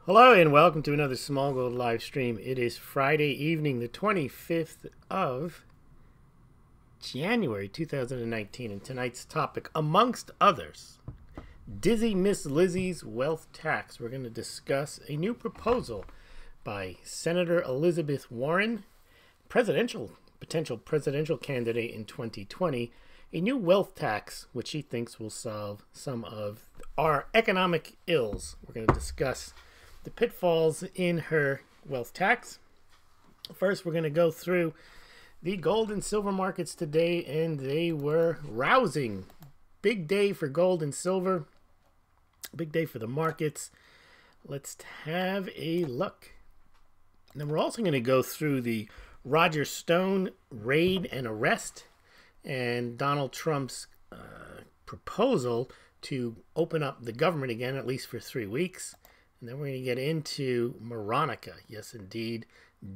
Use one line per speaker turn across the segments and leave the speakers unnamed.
Hello and welcome to another Smaulgld live stream. It is Friday evening, the 25th of January 2019, and tonight's topic, amongst others, Dizzy Miss Lizzy's wealth tax. We're going to discuss a new proposal by Senator Elizabeth Warren, potential presidential candidate in 2020, a new wealth tax which she thinks will solve some of our economic ills. We're going to discuss the pitfalls in her wealth tax. First, we're going to go through the gold and silver markets today, and they were rousing. Big day for gold and silver. Big day for the markets. Let's have a look. And then we're also going to go through the Roger Stone raid and arrest and Donald Trump's proposal to open up the government again, at least for 3 weeks. And then we're going to get into Moronica. Yes, indeed.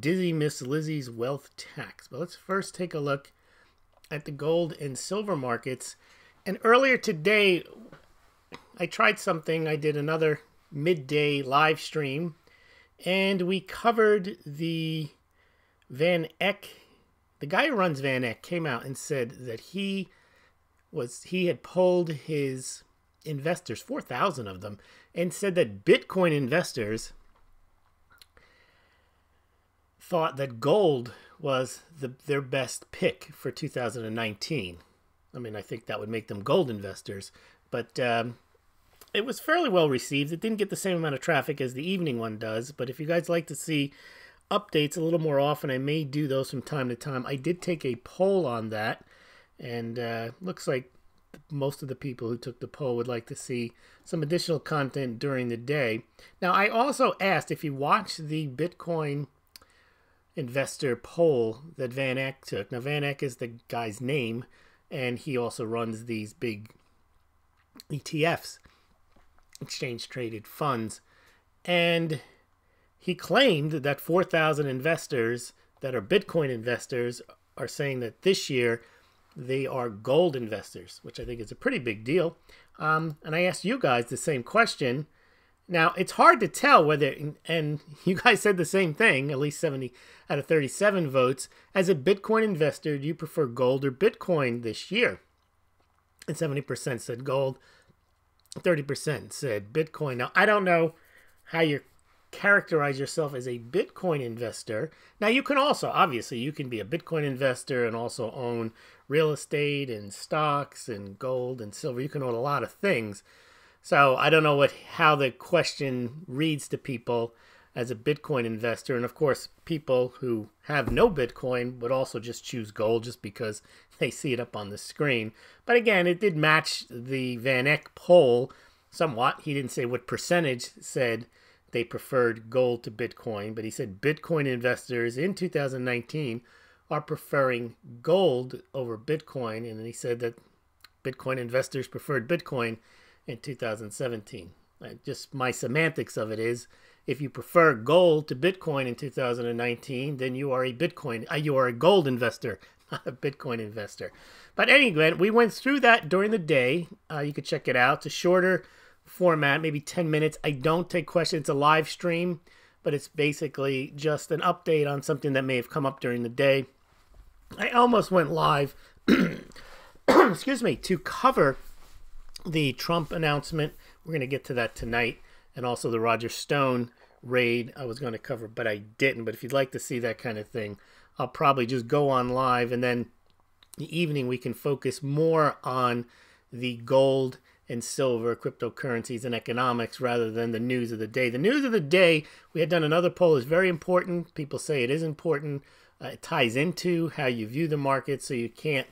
Dizzy Miss Lizzy's wealth tax. But let's first take a look at the gold and silver markets. And earlier today, I tried something. I did another midday live stream. And we covered the Van Eck. The guy who runs Van Eck came out and said that he had polled his investors, 4,000 of them, and said that Bitcoin investors thought that gold was their best pick for 2019. I mean, I think that would make them gold investors, but it was fairly well received. It didn't get the same amount of traffic as the evening one does, but if you guys like to see updates a little more often, I may do those from time to time. I did take a poll on that, and looks like most of the people who took the poll would like to see some additional content during the day. Now, I also asked if you watch the Bitcoin investor poll that Van Eck took. Now, Van Eck is the guy's name, and he also runs these big ETFs, exchange-traded funds. And he claimed that 4,000 investors that are Bitcoin investors are saying that this year they are gold investors, which I think is a pretty big deal. And I asked you guys the same question. Now, it's hard to tell whether, and you guys said the same thing, at least 70 out of 37 votes. As a Bitcoin investor, do you prefer gold or Bitcoin this year? And 70% said gold, 30% said Bitcoin. Now, I don't know how you characterize yourself as a Bitcoin investor. Now, you can also, obviously, you can be a Bitcoin investor and also own real estate and stocks and gold and silver. You can own a lot of things. So I don't know how the question reads to people as a Bitcoin investor. And of course, people who have no Bitcoin would also just choose gold just because they see it up on the screen. But again, it did match the Van Eck poll somewhat. He didn't say what percentage said they preferred gold to Bitcoin, but he said Bitcoin investors in 2019 are preferring gold over Bitcoin, and he said that Bitcoin investors preferred Bitcoin in 2017. Just my semantics of it is, if you prefer gold to Bitcoin in 2019, then you are a gold investor, not a Bitcoin investor. But anyway, we went through that during the day. You could check it out. It's a shorter format, maybe 10 minutes. I don't take questions. It's a live stream, but it's basically just an update on something that may have come up during the day. I almost went live, excuse me, to cover the Trump announcement. We're going to get to that tonight, and also the Roger Stone raid I was going to cover, but I didn't. But if you'd like to see that kind of thing, I'll probably just go on live, and then the evening we can focus more on the gold and silver, cryptocurrencies, and economics rather than the news of the day. The news of the day, we had done another poll, is very important. People say it is important. It ties into how you view the market, so you can't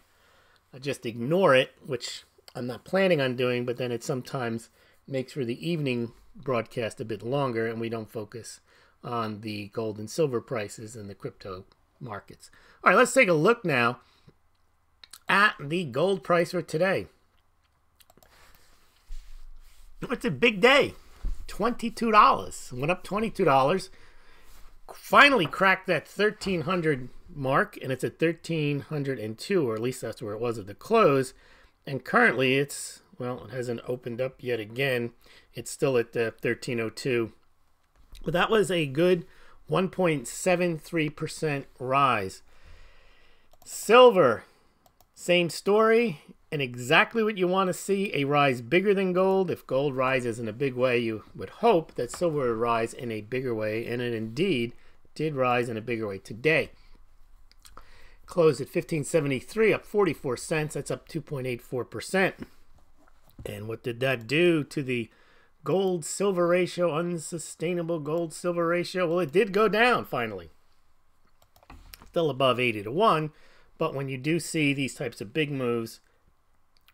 just ignore it, which I'm not planning on doing, but then it sometimes makes for the evening broadcast a bit longer, and we don't focus on the gold and silver prices and the crypto markets. All right, let's take a look now at the gold price for today. It's a big day. $22. Went up $22. Finally cracked that 1,300 mark, and it's at 1,302, or at least that's where it was at the close. And currently it's, well, it hasn't opened up yet again. It's still at the 1,302. But that was a good 1.73% rise. Silver, same story, and exactly what you want to see, a rise bigger than gold. If gold rises in a big way, you would hope that silver would rise in a bigger way, and it indeed did rise in a bigger way today. Closed at 1573, up 44 cents. That's up 2.84%. And what did that do to the gold-silver ratio, unsustainable gold-silver ratio? Well, it did go down finally. Still above 80 to 1, but when you do see these types of big moves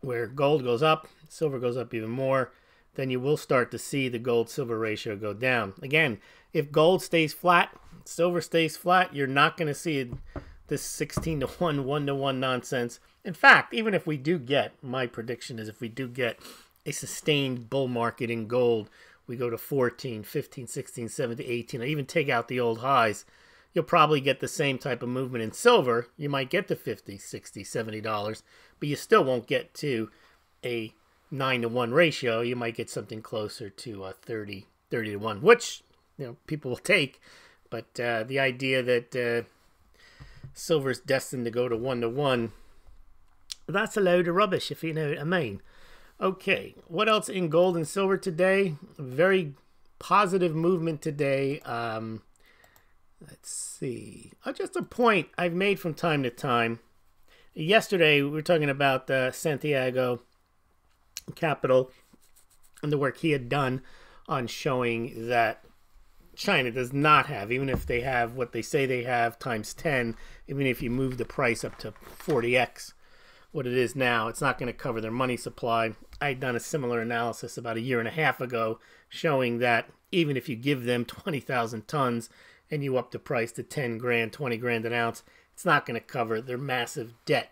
where gold goes up, silver goes up even more, then you will start to see the gold-silver ratio go down. Again, if gold stays flat, silver stays flat, you're not going to see this 16 to 1, 1 to 1 nonsense. In fact, even if we do get, my prediction is if we do get a sustained bull market in gold, we go to 14, 15, 16, 17, 18, or even take out the old highs, you'll probably get the same type of movement in silver. You might get to 50, 60, $70, but you still won't get to a 9 to 1 ratio. You might get something closer to 30 to 1, which people will take. But the idea that silver's destined to go to 1 to 1, that's a load of rubbish, if you know what I mean. Okay, what else in gold and silver today? Very positive movement today. Let's see. Just a point I've made from time to time. Yesterday, we were talking about Santiago Capital and the work he had done on showing that China does not have, even if they have what they say they have times 10, even if you move the price up to 40x what it is now, it's not going to cover their money supply. I had done a similar analysis about a year and a half ago showing that even if you give them 20,000 tons and you up the price to 10 grand, 20 grand an ounce, it's not going to cover their massive debt.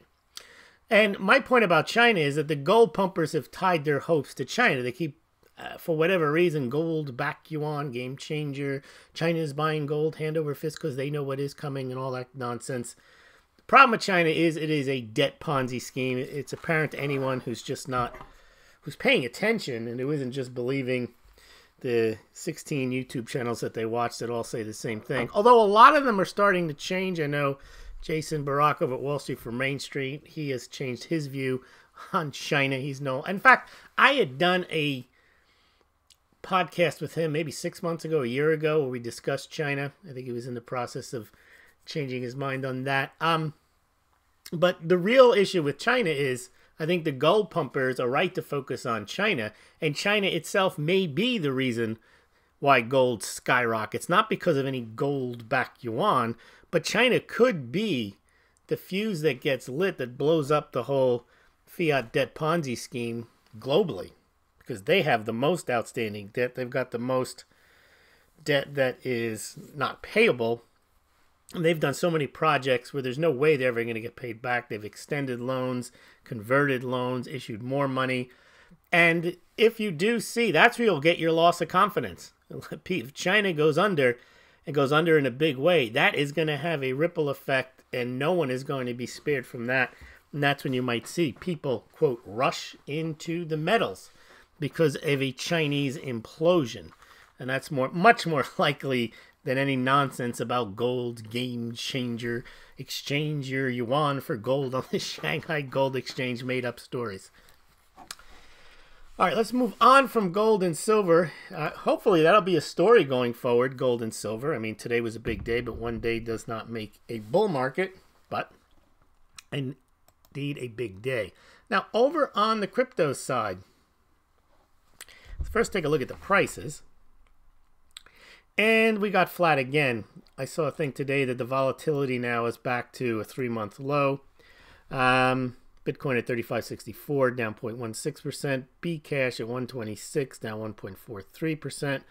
And my point about China is that the gold pumpers have tied their hopes to China. They keep, for whatever reason, gold back yuan, game changer. China is buying gold hand over fist because they know what is coming and all that nonsense. The problem with China is it is a debt Ponzi scheme. It's apparent to anyone who's just not, who's paying attention and who isn't just believing the 16 YouTube channels that they watch that all say the same thing. Although a lot of them are starting to change. I know Jason Barakov at Wall Street for Main Street, he has changed his view on China. He's no, in fact, I had done a podcast with him maybe 6 months ago, a year ago, where we discussed China. I think he was in the process of changing his mind on that. But the real issue with China is, I think the gold pumpers are right to focus on China, and China itself may be the reason why gold skyrockets, not because of any gold-backed yuan, but China could be the fuse that gets lit that blows up the whole fiat debt Ponzi scheme globally, because they have the most outstanding debt. They've got the most debt that is not payable. And they've done so many projects where there's no way they're ever going to get paid back. They've extended loans, converted loans, issued more money. And if you do see, that's where you'll get your loss of confidence. If China goes under, and goes under in a big way, that is going to have a ripple effect, and no one is going to be spared from that. And that's when you might see people, quote, rush into the metals because of a Chinese implosion. And that's much more likely than any nonsense about gold, game changer, exchange your yuan for gold on the Shanghai Gold Exchange, made up stories. All right, let's move on from gold and silver. Hopefully that'll be a story going forward, gold and silver. I mean, today was a big day, but one day does not make a bull market, but indeed a big day. Now, over on the crypto side, let's first take a look at the prices. And we got flat again. I saw a thing today that the volatility now is back to a 3-month low. Bitcoin at 35.64, down 0.16%. Bcash at 126, down 1.43%.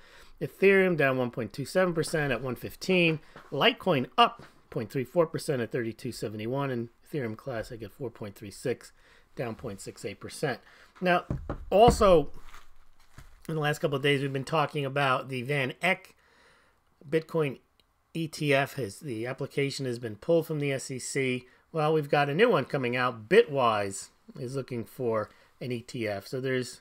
Ethereum down 1.27% at 115. Litecoin up 0.34% at 32.71. And Ethereum Classic at 4.36, down 0.68%. Now, also, in the last couple of days, we've been talking about the Van Eck Bitcoin ETF. The application has been pulled from the SEC. Well, we've got a new one coming out. Bitwise is looking for an ETF. So there's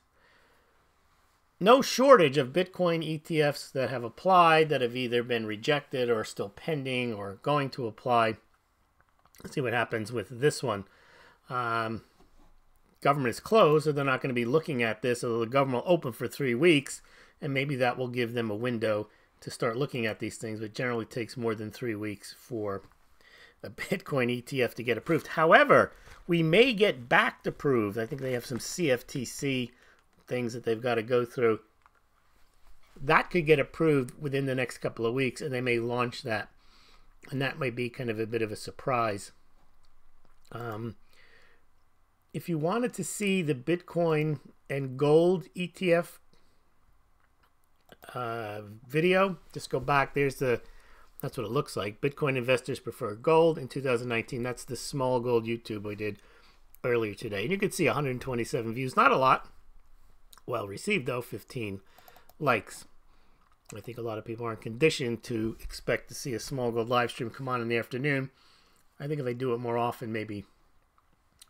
no shortage of Bitcoin ETFs that have applied, that have either been rejected or still pending or going to apply. Let's see what happens with this one. Government is closed, so they're not going to be looking at this. So the government will open for 3 weeks, and maybe that will give them a window to start looking at these things. But generally takes more than 3 weeks for a Bitcoin ETF to get approved. However, we may get backed approved. I think they have some CFTC things that they've got to go through. That could get approved within the next couple of weeks, and they may launch that. And that might be kind of a bit of a surprise. If you wanted to see the Bitcoin and gold ETF video, just go back. That's what it looks like. Bitcoin investors prefer gold in 2019. That's the Smaulgld YouTube we did earlier today. And you can see 127 views. Not a lot. Well received, though. 15 likes. I think a lot of people aren't conditioned to expect to see a Smaulgld live stream come on in the afternoon. I think if they do it more often, maybe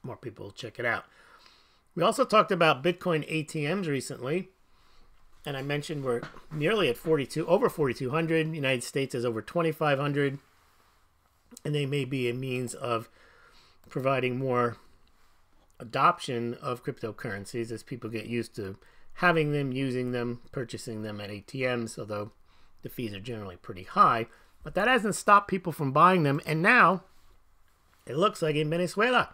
more people will check it out. We also talked about Bitcoin ATMs recently, and I mentioned we're nearly at over 4,200. United States has over 2,500, and they may be a means of providing more adoption of cryptocurrencies as people get used to having them, using them, purchasing them at ATMs, although the fees are generally pretty high. But that hasn't stopped people from buying them, and now it looks like in Venezuela,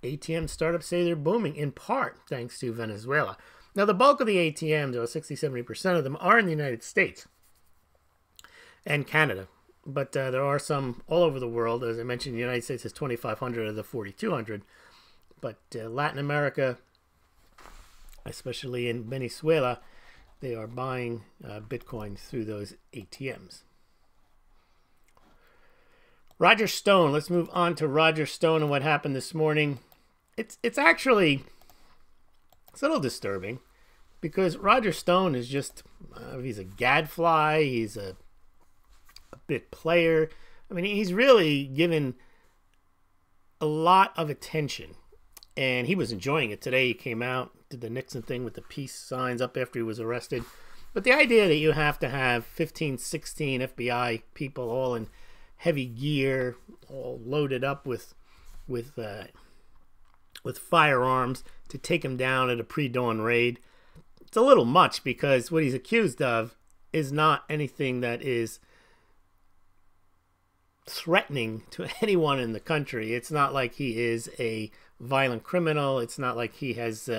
ATM startups say they're booming, in part thanks to Venezuela. Now, the bulk of the ATMs, or 60-70% of them, are in the United States and Canada. But there are some all over the world. As I mentioned, the United States has 2,500 of the 4,200. But Latin America, especially in Venezuela, they are buying Bitcoin through those ATMs. Roger Stone. Let's move on to Roger Stone and what happened this morning. It's actually a little disturbing because Roger Stone is just he's a gadfly. He's a bit player. I mean, he's really given a lot of attention, and he was enjoying it today. He came out, did the Nixon thing with the peace signs up after he was arrested. But the idea that you have to have 15, 16 FBI people all in heavy gear, all loaded up with firearms to take him down at a pre-dawn raid. It's a little much because what he's accused of is not anything that is threatening to anyone in the country. It's not like he is a violent criminal. It's not like he has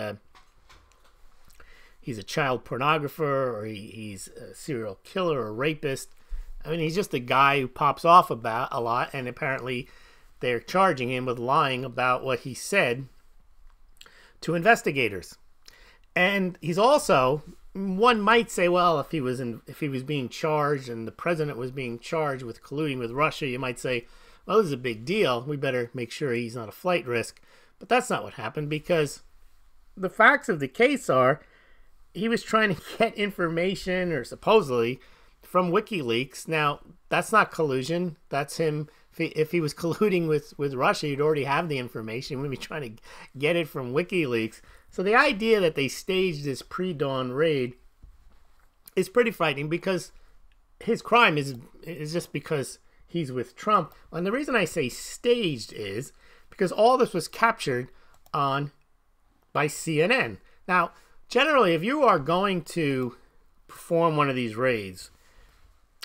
he's a child pornographer or he's a serial killer or rapist. I mean, he's just a guy who pops off about a lot, and apparently they're charging him with lying about what he said to investigators. And he's also, one might say, well, if he was being charged and the president was being charged with colluding with Russia, you might say, well, this is a big deal. We better make sure he's not a flight risk. But that's not what happened, because the facts of the case are he was trying to get information, or supposedly, from WikiLeaks. Now, that's not collusion. That's him. If he was colluding with Russia, he'd already have the information. He wouldn't be trying to get it from WikiLeaks. So the idea that they staged this pre-dawn raid is pretty frightening, because his crime is just because he's with Trump. And the reason I say staged is because all this was captured by CNN. Now, generally, if you are going to perform one of these raids,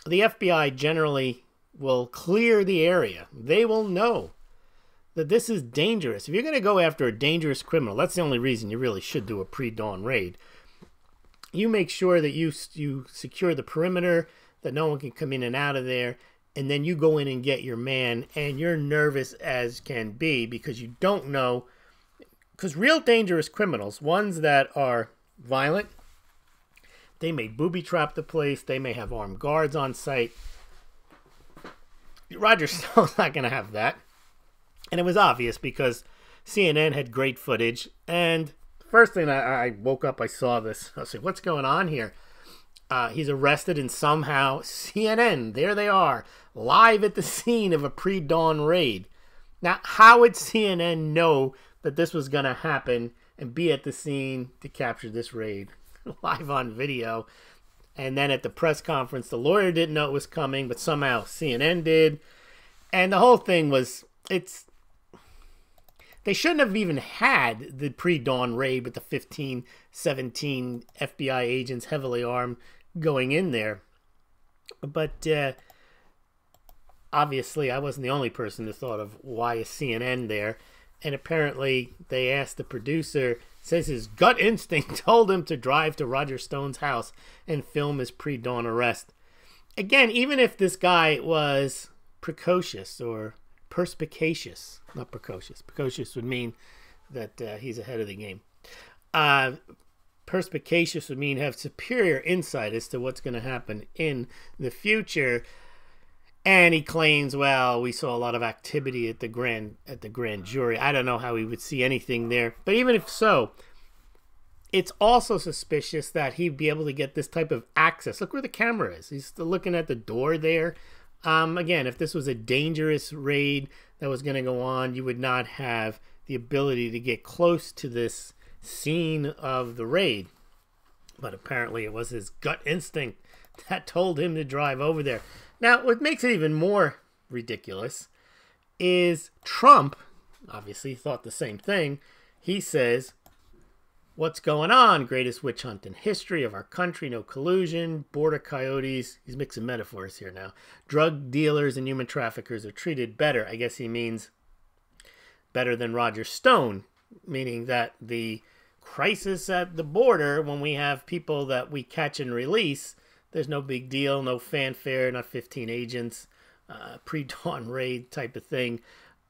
the FBI generally will clear the area. They will know that this is dangerous. If you're going to go after a dangerous criminal, that's the only reason you really should do a pre-dawn raid. You make sure that you secure the perimeter, that no one can come in and out of there, and then you go in and get your man, and you're nervous as can be because you don't know. Because real dangerous criminals, ones that are violent, they may booby-trap the place, they may have armed guards on site. Roger Stone's not going to have that. And it was obvious because CNN had great footage. And first thing I woke up, I saw this. I was like, what's going on here? He's arrested, and somehow CNN, there they are, live at the scene of a pre-dawn raid. Now, how would CNN know that this was going to happen and be at the scene to capture this raid? live on video. And then at the press conference, the lawyer didn't know it was coming, but somehow CNN did. And the whole thing was, they shouldn't have even had the pre-dawn raid with the 15, 17 FBI agents heavily armed going in there. But obviously, I wasn't the only person who thought of why is CNN there. And apparently, they asked the producer, says his gut instinct told him to drive to Roger Stone's house and film his pre-dawn arrest. Again, even if this guy was precocious or perspicacious, not precocious. Precocious would mean that he's ahead of the game. Perspicacious would mean have superior insight as to what's going to happen in the future. And he claims, well, we saw a lot of activity at the grand jury. I don't know how he would see anything there. But even if so, it's also suspicious that he'd be able to get this type of access. Look where the camera is. He's still looking at the door there. Again, if this was a dangerous raid that was going to go on, you would not have the ability to get close to this scene of the raid. But apparently it was his gut instinct that told him to drive over there. Now, what makes it even more ridiculous is Trump obviously thought the same thing. He says, what's going on? Greatest witch hunt in history of our country. No collusion. Border coyotes. He's mixing metaphors here now. Drug dealers and human traffickers are treated better. I guess he means better than Roger Stone, meaning that the crisis at the border, when we have people that we catch and release, there's no big deal, no fanfare, not 15 agents, pre-dawn raid type of thing.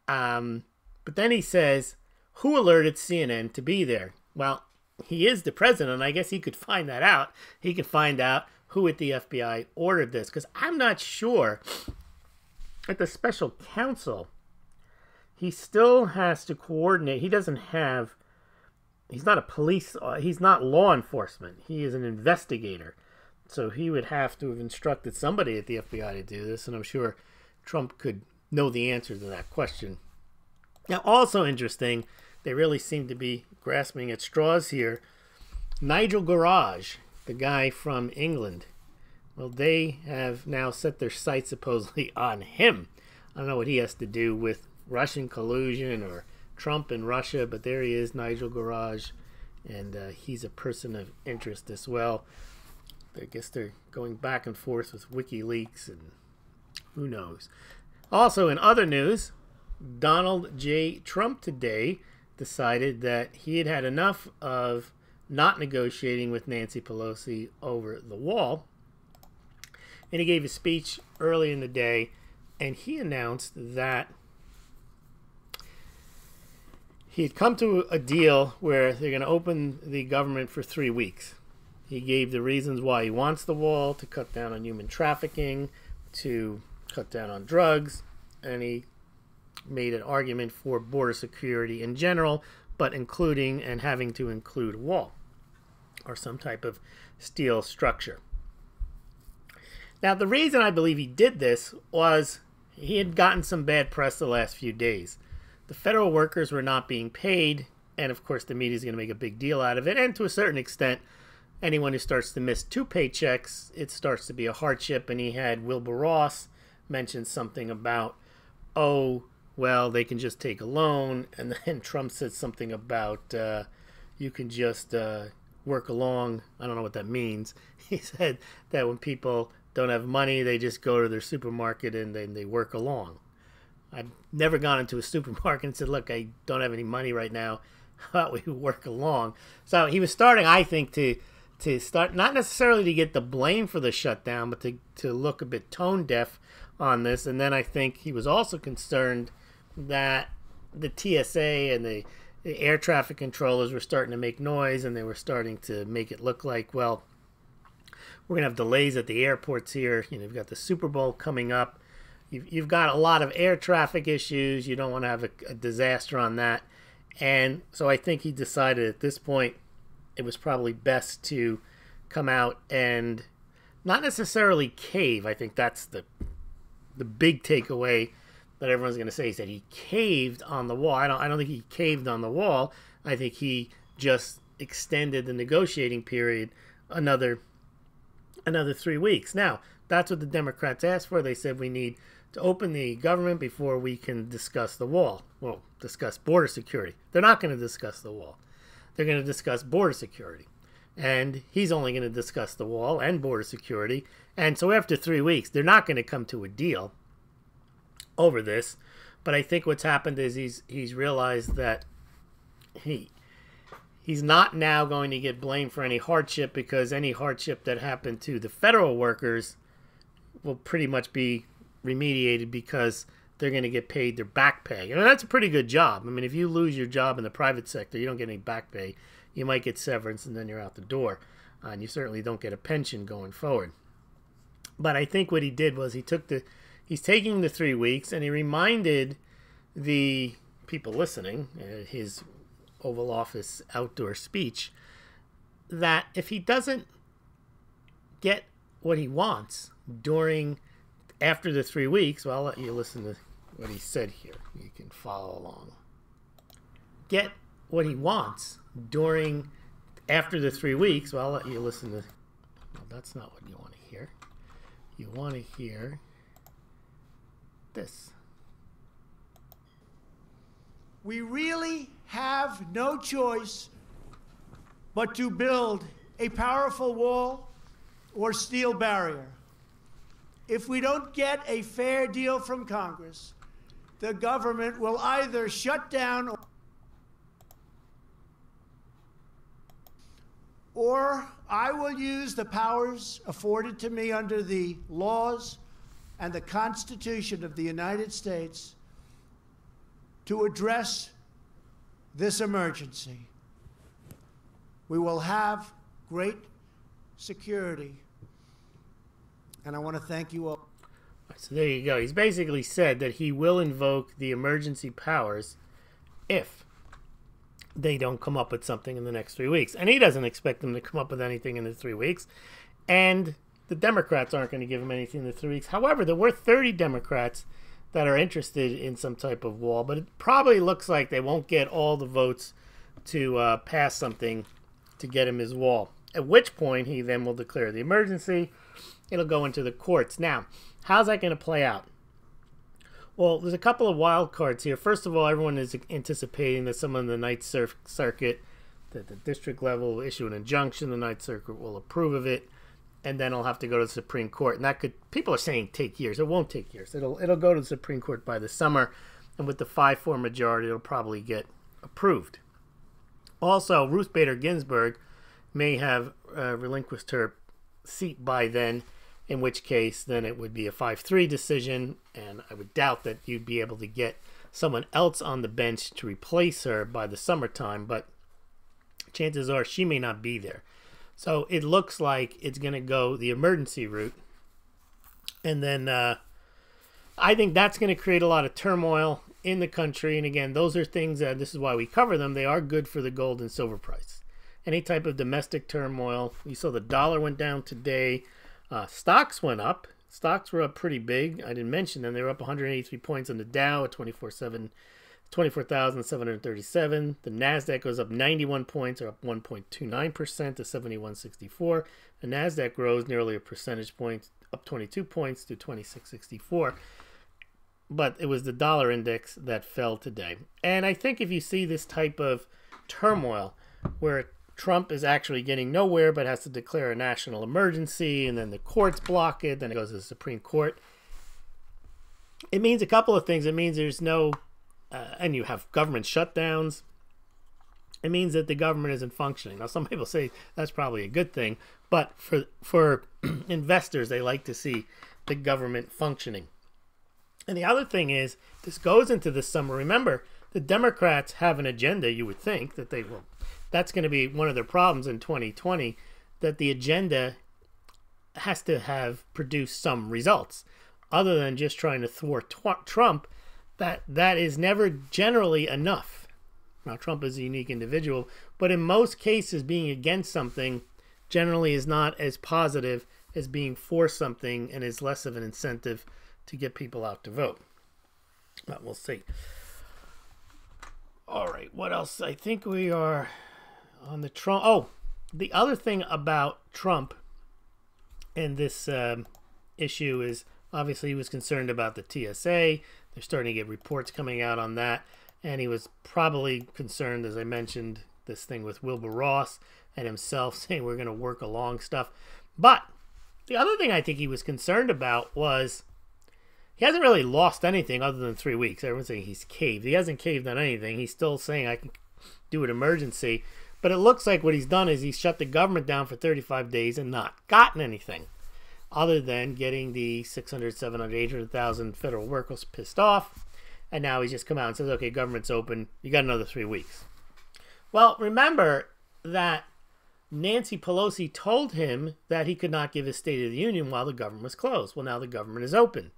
But then he says, who alerted CNN to be there? Well, he is the president. I guess he could find that out. He could find out who at the FBI ordered this. Because I'm not sure at the special counsel, he still has to coordinate. He doesn't have, he's not a police, he's not law enforcement. He is an investigator. So he would have to have instructed somebody at the FBI to do this, and I'm sure Trump could know the answer to that question. Now, also interesting, they really seem to be grasping at straws here. Nigel Farage, the guy from England, well, they have now set their sights supposedly on him. I don't know what he has to do with Russian collusion or Trump and Russia, but there he is, Nigel Farage, and he's a person of interest as well. I guess they're going back and forth with WikiLeaks and who knows. Also, in other news, Donald J. Trump today decided that he had had enough of not negotiating with Nancy Pelosi over the wall. And he gave a speech early in the day, and he announced that he had come to a deal where they're going to open the government for 3 weeks. He gave the reasons why he wants the wall: to cut down on human trafficking, to cut down on drugs, and he made an argument for border security in general, but including and having to include a wall or some type of steel structure. Now, the reason I believe he did this was he had gotten some bad press the last few days. The federal workers were not being paid, and of course the media is going to make a big deal out of it, and to a certain extent, anyone who starts to miss 2 paychecks, it starts to be a hardship. And he had Wilbur Ross mention something about, oh, well, they can just take a loan. And then Trump said something about you can just work along. I don't know what that means. He said that when people don't have money, they just go to their supermarket and then they work along. I've never gone into a supermarket and said, look, I don't have any money right now. How about we work along? So he was starting, I think, to start, not necessarily to get the blame for the shutdown, but to look a bit tone deaf on this. And then I think he was also concerned that the TSA and the air traffic controllers were starting to make noise, and they were starting to make it look like, well, we're going to have delays at the airports here. You know, you've got the Super Bowl coming up. You've got a lot of air traffic issues. You don't want to have a disaster on that. And so I think he decided at this point it was probably best to come out and not necessarily cave. I think that's the big takeaway that everyone's going to say, is that he caved on the wall. I don't think he caved on the wall. I think he just extended the negotiating period another 3 weeks. Now, that's what the Democrats asked for. They said we need to open the government before we can discuss the wall. Well, discuss border security. They're not going to discuss the wall. They're going to discuss border security. And he's only going to discuss the wall and border security. And so after 3 weeks, they're not going to come to a deal over this. But I think what's happened is he's realized that he's not now going to get blamed for any hardship, because any hardship that happened to the federal workers will pretty much be remediated because they're going to get paid their back pay. And that's a pretty good job. I mean, if you lose your job in the private sector, you don't get any back pay. You might get severance and then you're out the door. And you certainly don't get a pension going forward. But I think what he did was he's taking the 3 weeks, and he reminded the people listening, his Oval Office outdoor speech, that if he doesn't get what he wants after the 3 weeks, well, I'll let you listen to what he said here. You can follow along. Get what he wants after the 3 weeks, well, I'll let you listen to. Well, that's not what you want to hear. You want to hear this.
We really have no choice but to build a powerful wall or steel barrier. If we don't get a fair deal from Congress, the government will either shut down or I will use the powers afforded to me under the laws and the Constitution of the United States to address this emergency. We will have great security. And I want to thank you all.
So there you go. He's basically said that he will invoke the emergency powers if they don't come up with something in the next 3 weeks. And he doesn't expect them to come up with anything in the 3 weeks. And the Democrats aren't going to give him anything in the 3 weeks. However, there were 30 Democrats that are interested in some type of wall. But it probably looks like they won't get all the votes to pass something to get him his wall. At which point, he then will declare the emergency. It'll go into the courts. Now, how's that going to play out? Well, there's a couple of wild cards here. First of all, everyone is anticipating that someone in the Ninth Circuit, that the district level, will issue an injunction. The Ninth Circuit will approve of it, and then it'll have to go to the Supreme Court. And that could, people are saying, take years. It won't take years. It'll go to the Supreme Court by the summer, and with the 5-4 majority, it'll probably get approved. Also, Ruth Bader Ginsburg may have relinquished her seat by then, in which case then it would be a 5-3 decision, and I would doubt that you'd be able to get someone else on the bench to replace her by the summertime, but chances are she may not be there. So it looks like it's going to go the emergency route, and then I think that's going to create a lot of turmoil in the country. And again, those are things that, this is why we cover them, they are good for the gold and silver price. Any type of domestic turmoil. You saw the dollar went down today. Stocks went up. Stocks were up pretty big. I didn't mention them. They were up 183 points on the Dow at 24,737. The NASDAQ was up 91 points, or up 1.29% to 7164. The NASDAQ rose nearly a percentage point, up 22 points to 2664. But it was the dollar index that fell today. And I think if you see this type of turmoil where Trump is actually getting nowhere but has to declare a national emergency, and then the courts block it, then it goes to the Supreme Court, it means a couple of things. It means there's no, and you have government shutdowns. It means that the government isn't functioning. Now, some people say that's probably a good thing, but for investors, they like to see the government functioning. And the other thing is, this goes into the summer. Remember, the Democrats have an agenda. You would think that they will. That's going to be one of their problems in 2020, that the agenda has to have produced some results. Other than just trying to thwart Trump, that is never generally enough. Now, Trump is a unique individual, but in most cases, being against something generally is not as positive as being for something, and is less of an incentive to get people out to vote. But we'll see. All right, what else? I think we are On the Trump. Oh, the other thing about Trump and this issue is obviously he was concerned about the TSA. They're starting to get reports coming out on that. And he was probably concerned, as I mentioned, this thing with Wilbur Ross and himself saying we're going to work along stuff. But the other thing I think he was concerned about was he hasn't really lost anything other than 3 weeks. Everyone's saying he's caved. He hasn't caved on anything. He's still saying I can do an emergency. But it looks like what he's done is he's shut the government down for 35 days and not gotten anything other than getting the 600, 700, 800,000 federal workers pissed off. And now he's just come out and says, okay, government's open. You got another 3 weeks. Well, remember that Nancy Pelosi told him that he could not give his State of the Union while the government was closed. Well, now the government is open.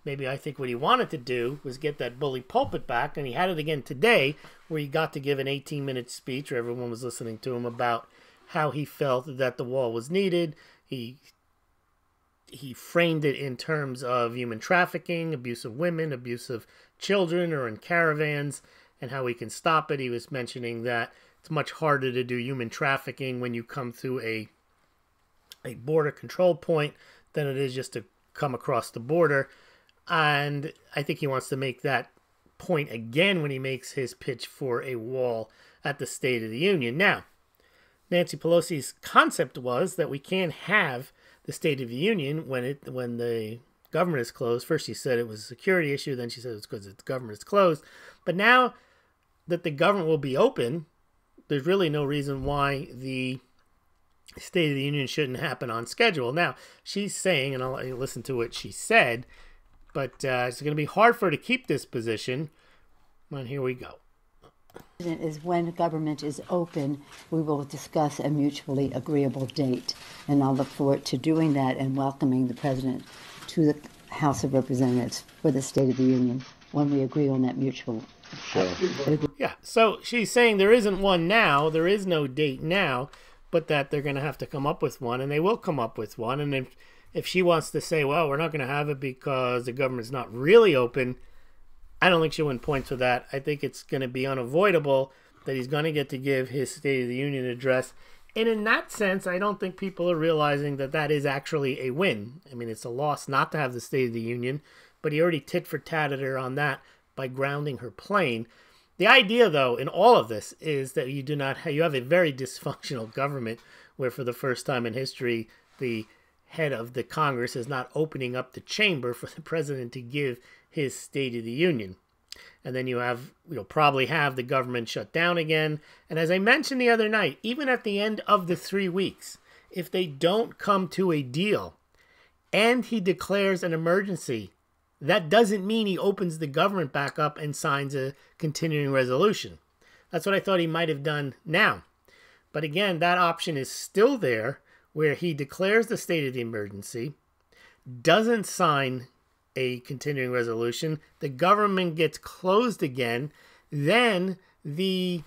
Maybe I think what he wanted to do was get that bully pulpit back, and he had it again today where he got to give an 18-minute speech where everyone was listening to him about how he felt that the wall was needed. He framed it in terms of human trafficking, abuse of women, abuse of children or in caravans, and how we can stop it. He was mentioning that it's much harder to do human trafficking when you come through a border control point than it is just to come across the border. And I think he wants to make that point again when he makes his pitch for a wall at the State of the Union. Now, Nancy Pelosi's concept was that we can't have the State of the Union when the government is closed. First she said it was a security issue, then she said it's because the government is closed. But now that the government will be open, there's really no reason why the State of the Union shouldn't happen on schedule. Now, she's saying, and I'll let you listen to what she said, but it's going to be hard for her to keep this position. Well, here we go.
Is when government is open, we will discuss a mutually agreeable date. And I'll look forward to doing that and welcoming the President to the House of Representatives for the State of the Union when we agree on that mutual.
Sure.
Yeah, so she's saying there isn't one now, there is no date now, but that they're going to have to come up with one, and they will come up with one. And if she wants to say, well, we're not going to have it because the government's not really open, I don't think she wouldn't point to that. I think it's going to be unavoidable that he's going to get to give his State of the Union address. And in that sense, I don't think people are realizing that that is actually a win. I mean, it's a loss not to have the State of the Union, but he already tit-for-tatted her on that by grounding her plane. The idea, though, in all of this is that you have a very dysfunctional government where for the first time in history, the head of the Congress is not opening up the chamber for the president to give his State of the Union. And then you'll probably have the government shut down again. And as I mentioned the other night, even at the end of the 3 weeks, if they don't come to a deal and he declares an emergency, that doesn't mean he opens the government back up and signs a continuing resolution. That's what I thought he might have done now. But again, that option is still there where he declares the state of the emergency, doesn't sign a continuing resolution, the government gets closed again, then the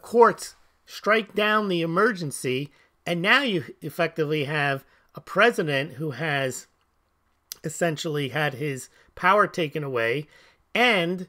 courts strike down the emergency, and now you effectively have a president who has essentially had his power taken away, and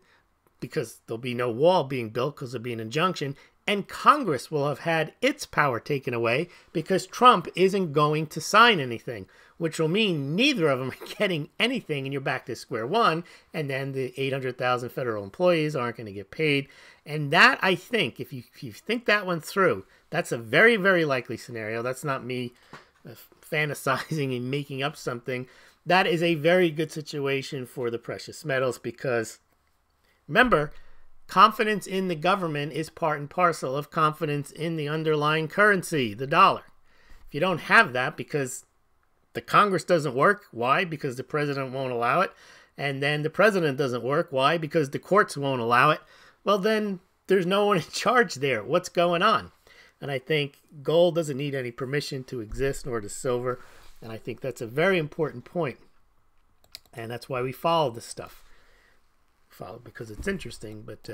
because there'll be no wall being built because there'll be an injunction, and Congress will have had its power taken away because Trump isn't going to sign anything, which will mean neither of them are getting anything, and you're back to square one, and then the 800,000 federal employees aren't going to get paid. And that, I think, if you think that one through, that's a very, very likely scenario. That's not me fantasizing and making up something. That is a very good situation for the precious metals because, remember, confidence in the government is part and parcel of confidence in the underlying currency, the dollar. If you don't have that because the Congress doesn't work, why? Because the president won't allow it. And then the president doesn't work, why? Because the courts won't allow it. Well, then there's no one in charge there. What's going on? And I think gold doesn't need any permission to exist, nor does silver. And I think that's a very important point. And that's why we follow this stuff. Follow because it's interesting. But,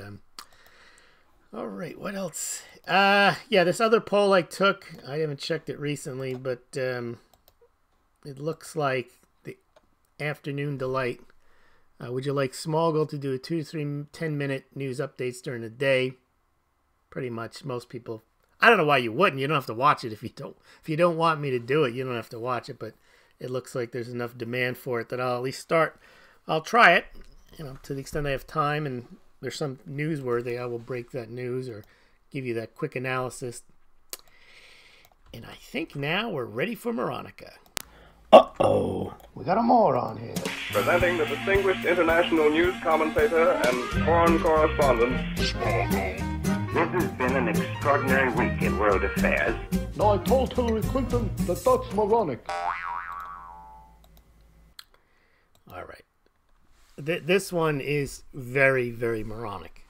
all right, what else? Yeah, this other poll I took, I haven't checked it recently, but it looks like the afternoon delight. Would you like Smaulgld to do a 2 to 3 10-minute news updates during the day? pretty much most people. I don't know why you wouldn't. You don't have to watch it if you don't. If you don't want me to do it, you don't have to watch it. But it looks like there's enough demand for it that I'll at least start. I'll try it, to the extent I have time and there's some newsworthy. I will break that news or give you that quick analysis. And I think now we're ready for Veronica. Uh-oh.
We got a moron here.
Presenting the distinguished international news commentator and foreign correspondent,
Smaulgld. This has been an extraordinary week in world affairs.
No, I told Hillary Clinton that that's moronic.
All right. This one is very, very moronic.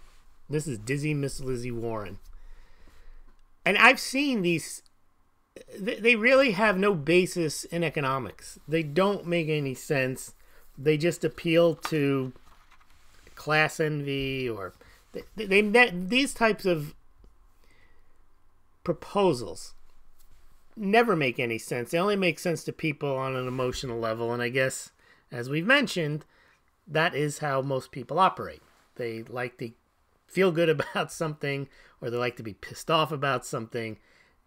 This is Dizzy Miss Lizzy Warren. And I've seen these. They really have no basis in economics. They don't make any sense. They just appeal to class envy, or these types of proposals never make any sense. They only make sense to people on an emotional level, and I guess, as we've mentioned, that is how most people operate. They like to feel good about something, or they like to be pissed off about something.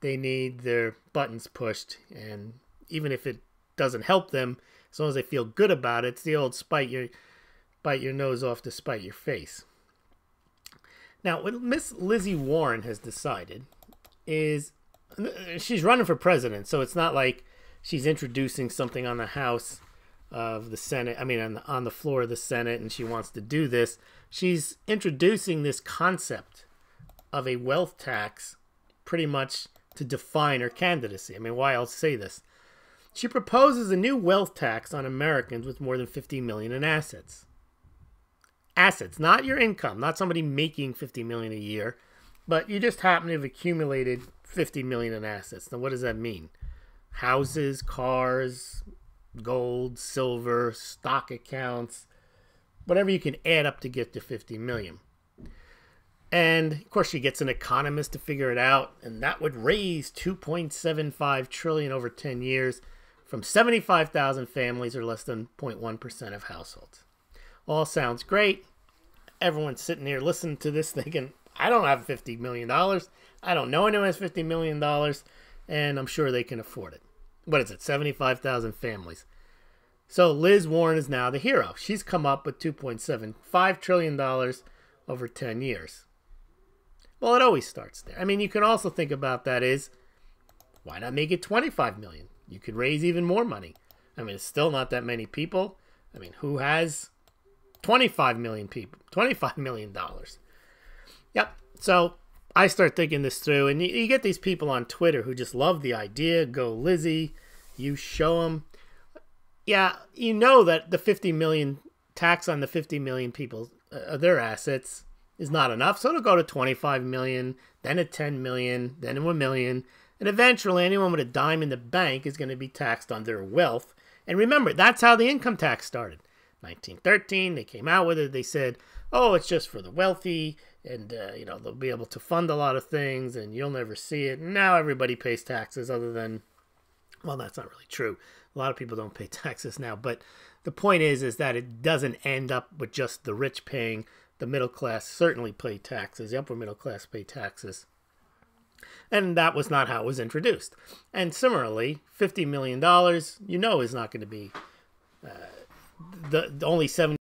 They need their buttons pushed, and even if it doesn't help them, as long as they feel good about it, it's the old bite your nose off to spite your face. Now, what Miss Lizzy Warren has decided is she's running for president, so it's not like she's introducing something on the House of the Senate, on the floor of the Senate, and she wants to do this. She's introducing this concept of a wealth tax pretty much to define her candidacy. Why else say this? She proposes a new wealth tax on Americans with more than $50 million in assets. Assets, not your income, not somebody making $50 million a year, but you just happen to have accumulated $50 million in assets. Now, what does that mean? Houses, cars, gold, silver, stock accounts, whatever you can add up to get to $50 million. And, of course, she gets an economist to figure it out, and that would raise $2.75 trillion over 10 years from 75,000 families, or less than 0.1% of households. All sounds great. Everyone's sitting here listening to this thinking, I don't have $50 million. I don't know anyone has $50 million, and I'm sure they can afford it. What is it, 75,000 families? So Liz Warren is now the hero. She's come up with $2.75 trillion over 10 years. Well, it always starts there. You can also think about that is, why not make it 25 million? You could raise even more money. It's still not that many people. Who has 25 million people? $25 million. Yep. So I start thinking this through, and you get these people on Twitter who just love the idea. Go Lizzy. You show them. Yeah, you know that the 50 million tax on the 50 million people, their assets, is not enough. So it'll go to 25 million, then at 10 million, then to a million. And eventually anyone with a dime in the bank is going to be taxed on their wealth. And remember, that's how the income tax started. 1913, they came out with it. They said, oh, it's just for the wealthy, and they'll be able to fund a lot of things, and you'll never see it. And now everybody pays taxes, other than, well, that's not really true. A lot of people don't pay taxes now. But the point is that it doesn't end up with just the rich paying. The middle class certainly pay taxes. The upper middle class pay taxes. And that was not how it was introduced. And similarly, $50 million, is not going to be the only 70.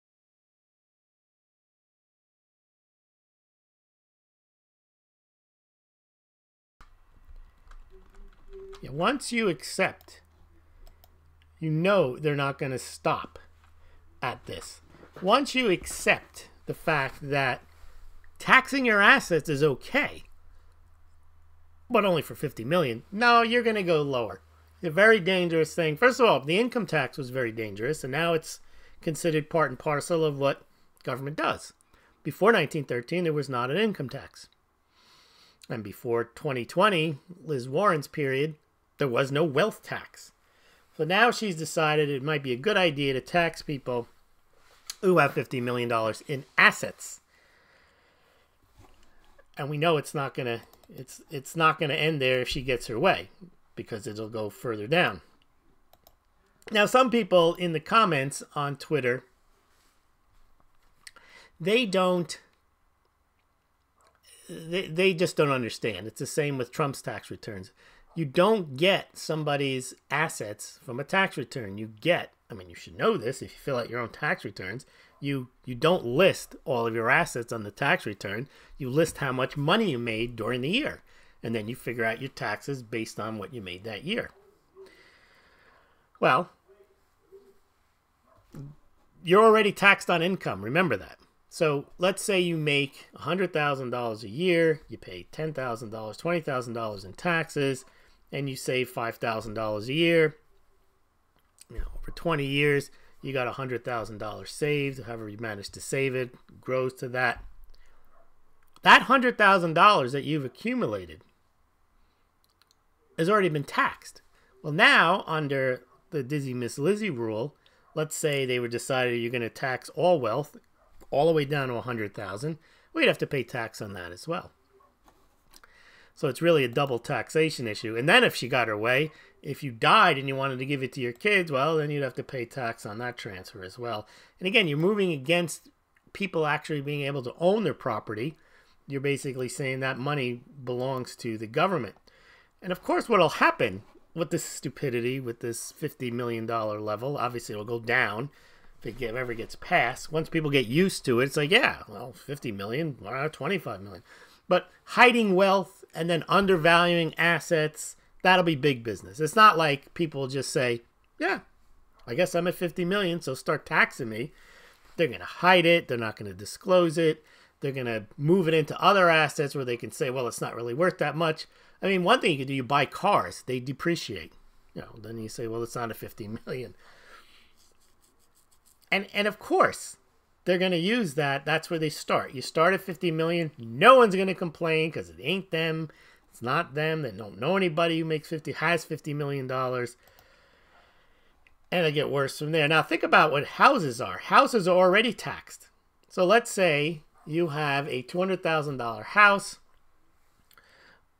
Once you accept, they're not going to stop at this. Once you accept the fact that taxing your assets is okay, but only for 50 million, no, you're going to go lower. It's a very dangerous thing. First of all, the income tax was very dangerous, and now it's considered part and parcel of what government does. Before 1913, there was not an income tax. And before 2020, Liz Warren's period, there was no wealth tax. So now she's decided it might be a good idea to tax people who have $50 million in assets. And we know it's not gonna end there if she gets her way, because it'll go further down. Now, some people in the comments on Twitter, they don't they just don't understand. It's the same with Trump's tax returns. You don't get somebody's assets from a tax return. You get, I mean, you should know this if you fill out your own tax returns. You don't list all of your assets on the tax return. You list how much money you made during the year. And then you figure out your taxes based on what you made that year. Well, you're already taxed on income. Remember that. So let's say you make $100,000 a year. You pay $10,000, $20,000 in taxes, and you save $5,000 a year. You know, over 20 years, you got $100,000 saved. However you manage to save it grows to that. That $100,000 that you've accumulated has already been taxed. Well, now under the Dizzy Miss Lizzy rule, let's say they were decided you're going to tax all wealth all the way down to $100,000. We'd have to pay tax on that as well. So it's really a double taxation issue. And then if she got her way, if you died and you wanted to give it to your kids, well, then you'd have to pay tax on that transfer as well. And again, you're moving against people actually being able to own their property. You're basically saying that money belongs to the government. And of course, what'll happen with this stupidity, with this $50 million level, obviously it'll go down if it ever gets passed. Once people get used to it, it's like, yeah, well, 50 million, 25 million. But hiding wealth and then undervaluing assets, that'll be big business. It's not like people just say, yeah, I guess I'm at 50 million, so start taxing me. They're going to hide it. They're not going to disclose it. They're going to move it into other assets where they can say, well, it's not really worth that much. I mean, one thing you can do, you buy cars. They depreciate. You know, then you say, well, it's not a 50 million. And of course, they're going to use that. That's where they start. You start at 50 million. No one's going to complain because it ain't them. It's not them. They don't know anybody who makes has $50 million. And they get worse from there. Now, think about what houses are. Houses are already taxed. So let's say you have a $200,000 house.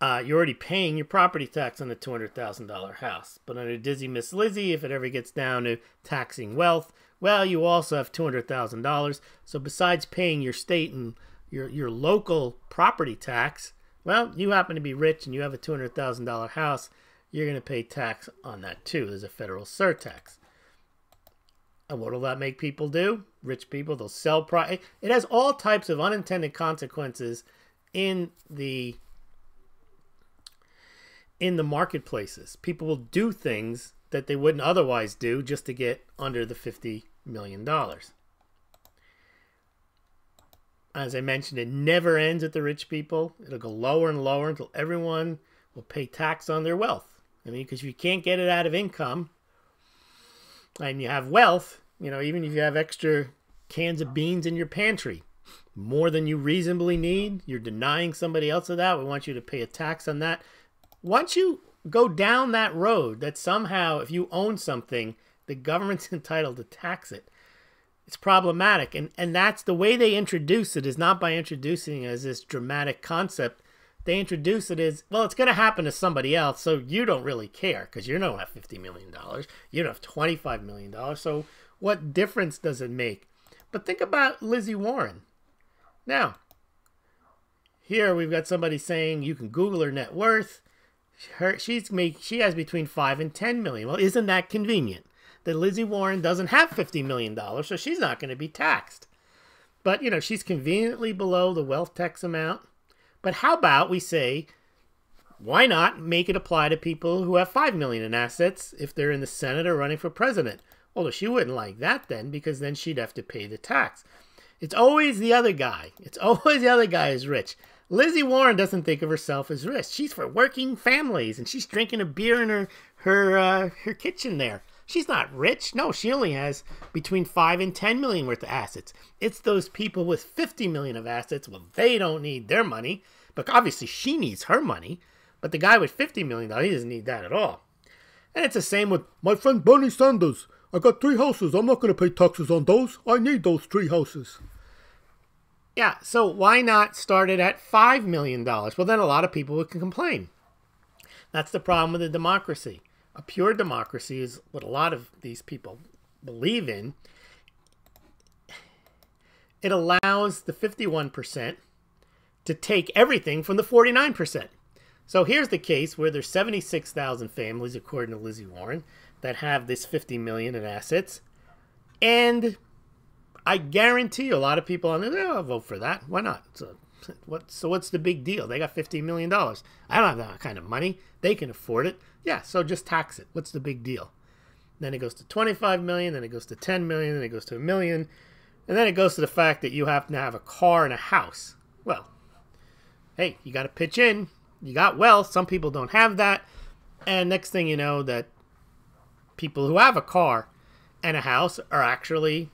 You're already paying your property tax on the $200,000 house. But under Dizzy Miss Lizzy, if it ever gets down to taxing wealth, well, you also have $200,000. So besides paying your state and your local property tax, well, you happen to be rich and you have a $200,000 house, you're going to pay tax on that too. There's a federal surtax. And what will that make people do? Rich people, they'll sell property. It has all types of unintended consequences in the marketplaces. People will do things that they wouldn't otherwise do just to get under the $50 million. As I mentioned, it never ends at the rich people. It'll go lower and lower until everyone will pay tax on their wealth. I mean, because if you can't get it out of income and you have wealth, you know, even if you have extra cans of beans in your pantry, more than you reasonably need, you're denying somebody else of that. We want you to pay a tax on that. Once you go down that road that somehow if you own something, the government's entitled to tax it, it's problematic. And that's the way they introduce it, is not by introducing it as this dramatic concept. They introduce it as, well, it's going to happen to somebody else, so you don't really care because you don't have $50 million. You don't have $25 million. So what difference does it make? But think about Lizzy Warren. Now, here we've got somebody saying you can Google her net worth. She has between 5 and 10 million. Well, isn't that convenient? That Lizzy Warren doesn't have $50 million, so she's not going to be taxed. But, you know, she's conveniently below the wealth tax amount. But how about we say, why not make it apply to people who have 5 million in assets if they're in the Senate or running for president? Although she wouldn't like that then, because then she'd have to pay the tax. It's always the other guy. It's always the other guy who's rich. Lizzy Warren doesn't think of herself as rich. She's for working families, and she's drinking a beer in her kitchen there. She's not rich. No, she only has between 5 and 10 million worth of assets. It's those people with 50 million of assets. Well, they don't need their money, but obviously she needs her money. But the guy with 50 million, he doesn't need that at all. And it's the same with my friend Bernie Sanders. I got 3 houses. I'm not going to pay taxes on those. I need those 3 houses. Yeah, so why not start it at $5 million? Well, then a lot of people would complain. That's the problem with a democracy. A pure democracy is what a lot of these people believe in. It allows the 51% to take everything from the 49%. So here's the case where there's 76,000 families, according to Lizzy Warren, that have this 50 million in assets. And I guarantee a lot of people on there, oh, I'll vote for that. Why not? So what's the big deal? They got $50 million. I don't have that kind of money. They can afford it. Yeah, so just tax it. What's the big deal? Then it goes to 25 million, then it goes to 10 million, then it goes to 1 million. And then it goes to the fact that you have to have a car and a house. Well, hey, you got to pitch in. You got wealth. Some people don't have that. And next thing you know, that people who have a car and a house are actually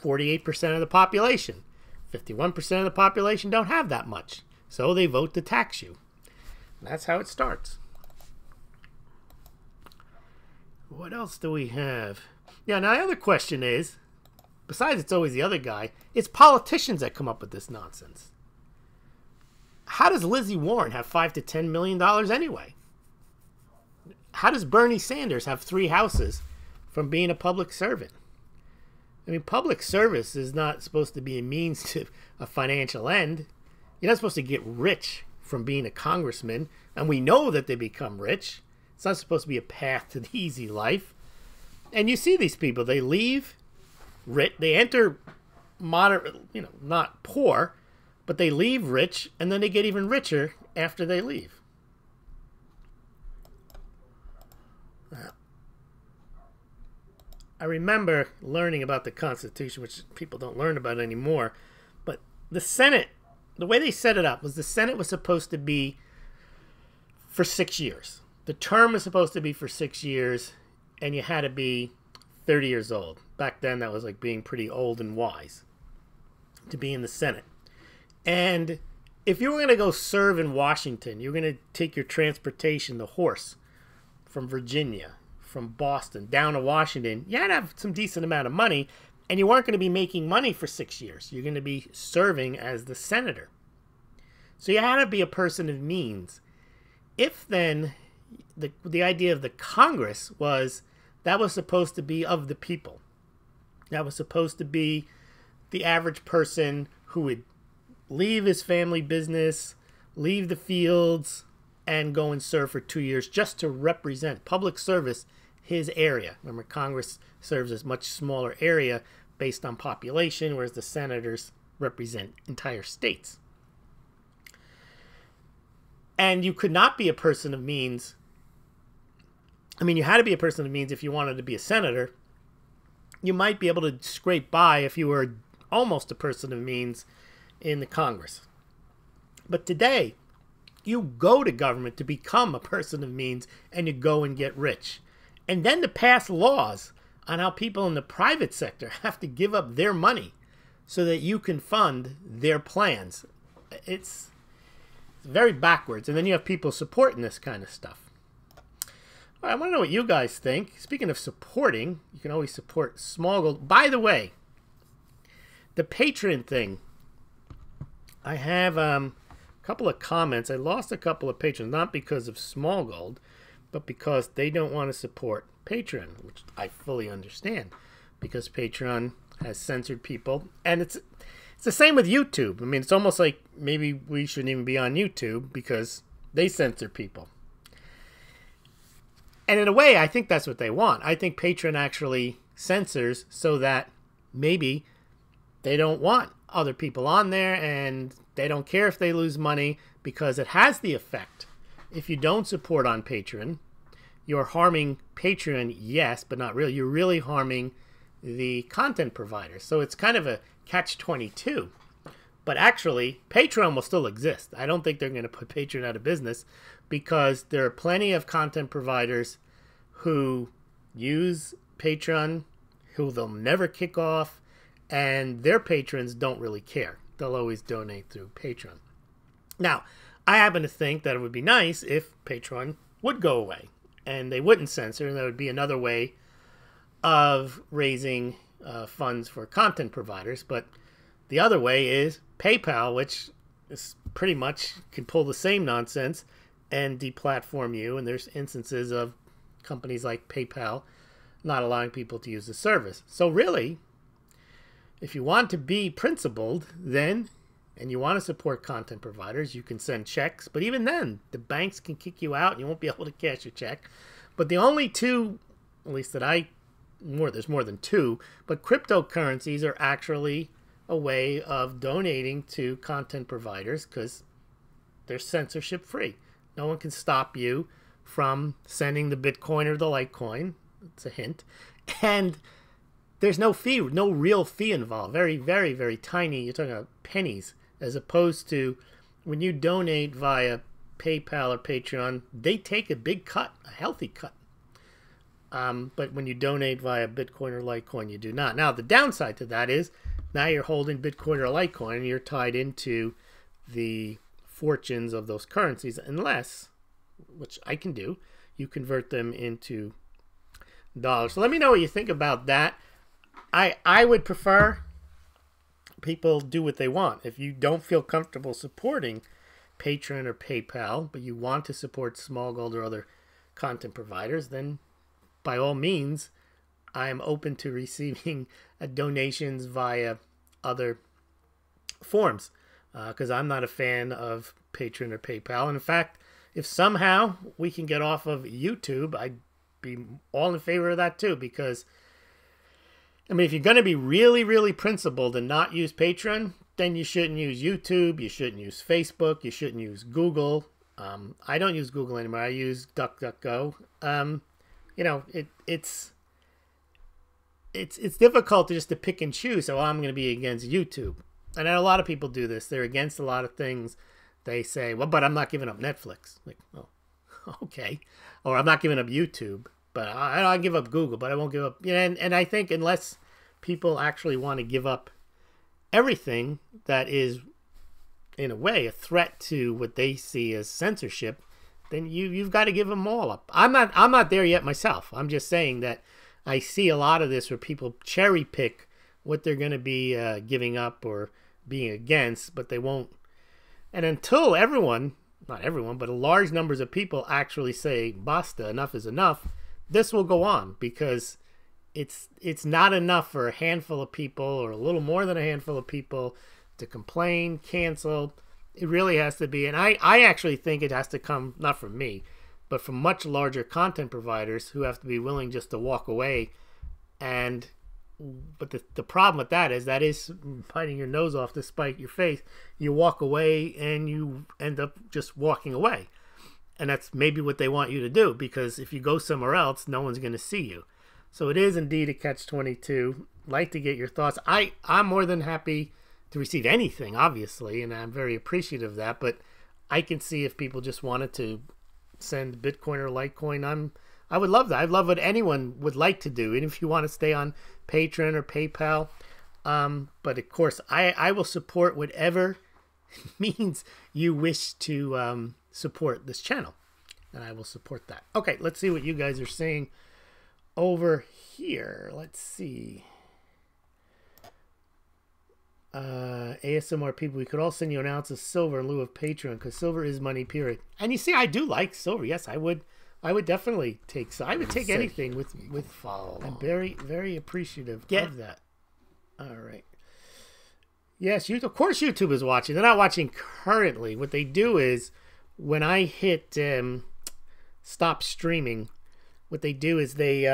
48% of the population. 51% of the population don't have that much. So they vote to tax you. And that's how it starts. What else do we have? Yeah, now the other question is, besides it's always the other guy, it's politicians that come up with this nonsense. How does Lizzy Warren have $5 to $10 million anyway? How does Bernie Sanders have 3 houses from being a public servant? I mean, public service is not supposed to be a means to a financial end. You're not supposed to get rich from being a congressman, and we know that they become rich. It's not supposed to be a path to the easy life. And you see these people, they leave rich, they enter moderate, not poor, but they leave rich, and then they get even richer after they leave. I remember learning about the Constitution, which people don't learn about anymore, but the Senate, the way they set it up was the Senate was supposed to be for 6 years. The term was supposed to be for 6 years, and you had to be 30 years old. Back then, that was like being pretty old and wise to be in the Senate. And if you were going to go serve in Washington, you were going to take your transportation, the horse, from Virginia, from Boston, down to Washington. You had to have some decent amount of money, and you weren't going to be making money for 6 years. You're going to be serving as the senator. So you had to be a person of means. If then the idea of the Congress was that was supposed to be of the people. That was supposed to be the average person who would leave his family business, leave the fields, and go and serve for 2 years just to represent public service his area. Remember, Congress serves a much smaller area based on population, whereas the senators represent entire states. And you could not be a person of means. I mean, you had to be a person of means if you wanted to be a senator. You might be able to scrape by if you were almost a person of means in the Congress. But today, you go to government to become a person of means, and you go and get rich. And then to pass laws on how people in the private sector have to give up their money so that you can fund their plans. It's very backwards. And then you have people supporting this kind of stuff. All right, I want to know what you guys think. Speaking of supporting, you can always support Smaulgld. By the way, the Patreon thing, I have a couple of comments. I lost a couple of patrons, not because of Smaulgld, but because they don't want to support Patreon, which I fully understand, because Patreon has censored people. And it's the same with YouTube. I mean, it's almost like maybe we shouldn't even be on YouTube because they censor people. And in a way, I think that's what they want. I think Patreon actually censors so that maybe they don't want other people on there, and they don't care if they lose money, because it has the effect. If you don't support on Patreon, you're harming Patreon, yes, but not really. You're really harming the content providers. So it's kind of a catch-22. But actually, Patreon will still exist. I don't think they're going to put Patreon out of business, because there are plenty of content providers who use Patreon, who they'll never kick off, and their patrons don't really care. They'll always donate through Patreon. Now, I happen to think that it would be nice if Patreon would go away and they wouldn't censor, and that would be another way of raising funds for content providers. But the other way is PayPal, which is pretty much can pull the same nonsense and deplatform you. And there's instances of companies like PayPal not allowing people to use the service. So really, if you want to be principled, then and you want to support content providers, you can send checks. But even then, the banks can kick you out and you won't be able to cash your check. But the only two, at least that there's more than two, but cryptocurrencies are actually a way of donating to content providers because they're censorship free. No one can stop you from sending the Bitcoin or the Litecoin. It's a hint. And there's no fee, no real fee involved. Very, very, very tiny. You're talking about pennies, as opposed to when you donate via PayPal or Patreon, they take a big cut, a healthy cut. But when you donate via Bitcoin or Litecoin, you do not. Now, the downside to that is now you're holding Bitcoin or Litecoin and you're tied into the fortunes of those currencies unless, which I can do, you convert them into dollars. So let me know what you think about that. I would prefer people do what they want. If you don't feel comfortable supporting Patreon or PayPal, but you want to support Smaulgld or other content providers, then by all means, I am open to receiving donations via other forms because I'm not a fan of Patreon or PayPal. And in fact, if somehow we can get off of YouTube, I'd be all in favor of that too, because I mean, if you're going to be really, really principled and not use Patreon, then you shouldn't use YouTube, you shouldn't use Facebook, you shouldn't use Google. I don't use Google anymore. I use DuckDuckGo. You know, it's difficult to just to pick and choose. So I'm going to be against YouTube. And a lot of people do this. They're against a lot of things. They say, well, but I'm not giving up Netflix. Like, oh, okay. Or I'm not giving up YouTube, but I'll give up Google, but I won't give up. You know, and I think unless people actually want to give up everything that is, in a way, a threat to what they see as censorship, then you've got to give them all up. I'm not there yet myself. I'm just saying that I see a lot of this where people cherry pick what they're going to be giving up or being against, but they won't. And until everyone, not everyone, but a large numbers of people actually say, basta, enough is enough, this will go on because it's not enough for a handful of people or a little more than a handful of people to complain, cancel. It really has to be, and I actually think it has to come, not from me, but from much larger content providers who have to be willing just to walk away. But the problem with that is biting your nose off to spite your face. You walk away and you end up just walking away. And that's maybe what they want you to do, because if you go somewhere else, no one's going to see you. So it is indeed a catch-22. Like to get your thoughts. I'm more than happy to receive anything, obviously, and I'm very appreciative of that. But I can see if people just wanted to send Bitcoin or Litecoin, I would love that. I'd love what anyone would like to do, and if you want to stay on Patreon or PayPal. But of course, I will support whatever means you wish to support this channel, and I will support that. Okay, let's see what you guys are saying over here. Let's see. ASMR people, we could all send you an ounce of silver in lieu of Patreon because silver is money, period. And you see, I do like silver. Yes, I would definitely take. So I would take anything with follow. I'm very, very appreciative of that. All right. Yes, of course YouTube is watching. They're not watching currently. What they do is when I hit stop streaming, what they do is they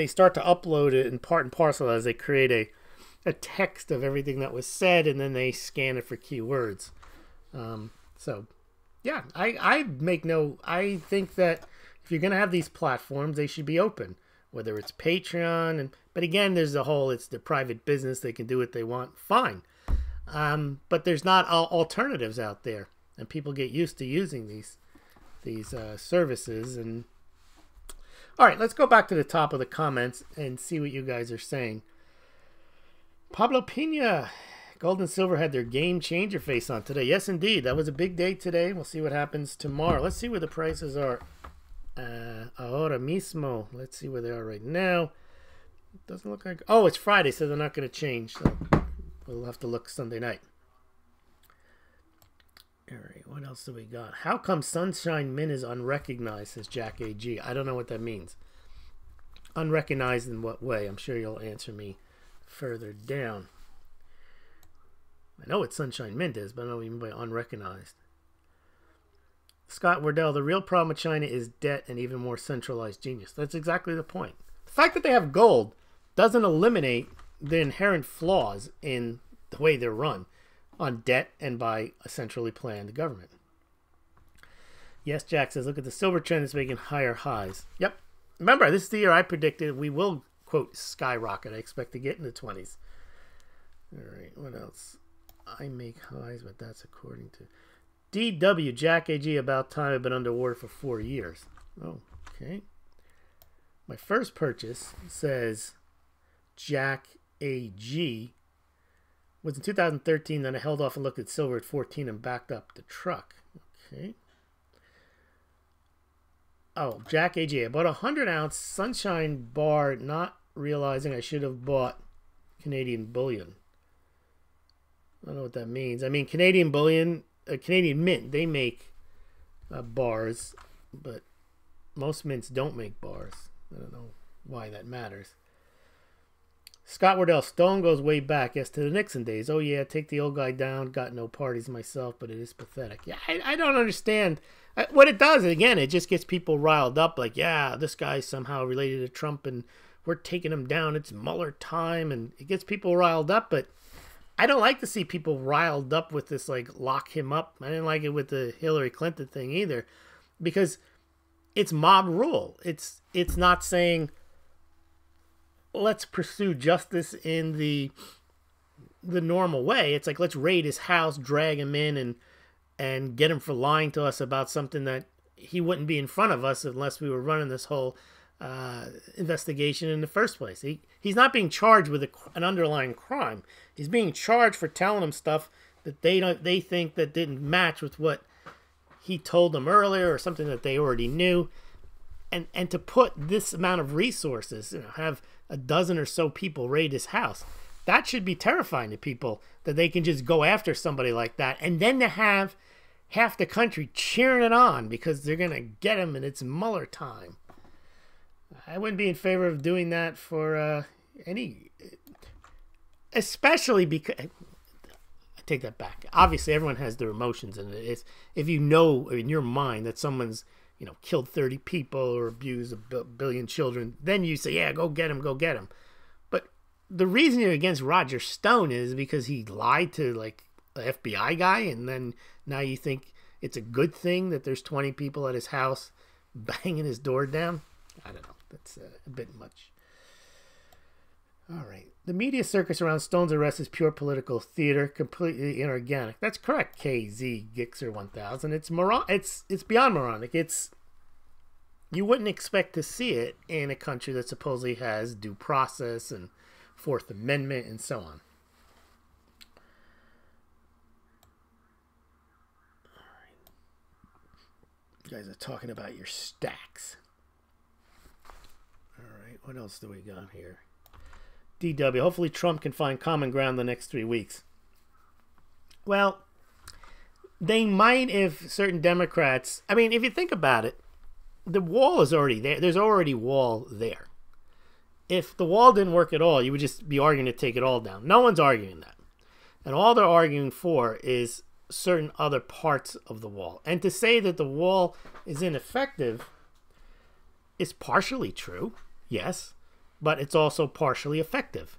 start to upload it in part and parcel as they create a text of everything that was said, and then they scan it for keywords. So yeah, I think that if you're going to have these platforms, they should be open, whether it's Patreon. But again, there's it's the private business. They can do what they want. Fine. But there's not alternatives out there, and people get used to using these services. And all right, let's go back to the top of the comments and see what you guys are saying. Pablo Pina, gold and silver had their game changer face on today. Yes, indeed. That was a big day today. We'll see what happens tomorrow. Let's see where the prices are ahora mismo. Let's see where they are right now. It doesn't look like... Oh, it's Friday, so they're not going to change. So we'll have to look Sunday night. All right, what else do we got? How come Sunshine Min is unrecognized, says Jack AG. I don't know what that means. Unrecognized in what way? I'm sure you'll answer me further down. I know what Sunshine Mint is, but I don't know even by unrecognized. Scott Wardell, the real problem with China is debt and even more centralized genius. That's exactly the point. The fact that they have gold doesn't eliminate the inherent flaws in the way they're run on debt and by a centrally planned government. Yes, Jack says, look at the silver trend is making higher highs. Yep. Remember, this is the year I predicted we will, quote, skyrocket. I expect to get in the 20s. All right, what else? I make highs, but that's according to DW. Jack AG, about time. I've been underwater for 4 years. Oh, okay. My first purchase says Jack AG was in 2013. Then I held off and looked at silver at 14 and backed up the truck. Okay. Oh, Jack AG. I bought a 100-ounce Sunshine bar, not realizing I should have bought Canadian Bullion. I don't know what that means. I mean, Canadian Bullion, Canadian Mint, they make bars, but most mints don't make bars. I don't know why that matters. Scott Wardell, Stone goes way back. Yes, to the Nixon days. Oh, yeah, take the old guy down. Got no parties myself, but it is pathetic. Yeah, I don't understand. What it does, again, it just gets people riled up. Like, yeah, this guy's somehow related to Trump, and we're taking him down. It's Mueller time, and it gets people riled up. But I don't like to see people riled up with this, like, lock him up. I didn't like it with the Hillary Clinton thing either, because it's mob rule. It's not saying, let's pursue justice in the normal way. It's like, let's raid his house, drag him in, and get him for lying to us about something that he wouldn't be in front of us unless we were running this whole investigation in the first place. He's not being charged with an underlying crime. He's being charged for telling them stuff that they think that didn't match with what he told them earlier, or something that they already knew. And to put this amount of resources, have a dozen or so people raid his house, that should be terrifying to people, that they can just go after somebody like that, and then to have half the country cheering it on because they're going to get him and it's Mueller time. I wouldn't be in favor of doing that for any, especially because, I take that back. Obviously, everyone has their emotions, and it's, if you know in your mind that someone's, killed 30 people or abused a billion children, then you say, yeah, go get him, go get him. But the reason you're against Roger Stone is because he lied to, like, the FBI guy, and then now you think it's a good thing that there's 20 people at his house banging his door down? I don't know. That's a bit much. All right. The media circus around Stone's arrest is pure political theater, completely inorganic. That's correct, KZ Gixer 1000. It's beyond moronic. You wouldn't expect to see it in a country that supposedly has due process and Fourth Amendment and so on. All right. You guys are talking about your stacks. All right. What else do we got here? DW, hopefully Trump can find common ground the next 3 weeks. Well, they might if certain Democrats... I mean, if you think about it, the wall is already there. There's already wall there. If the wall didn't work at all, you would just be arguing to take it all down. No one's arguing that. And all they're arguing for is certain other parts of the wall. And to say that the wall is ineffective is partially true, yes, but it's also partially effective.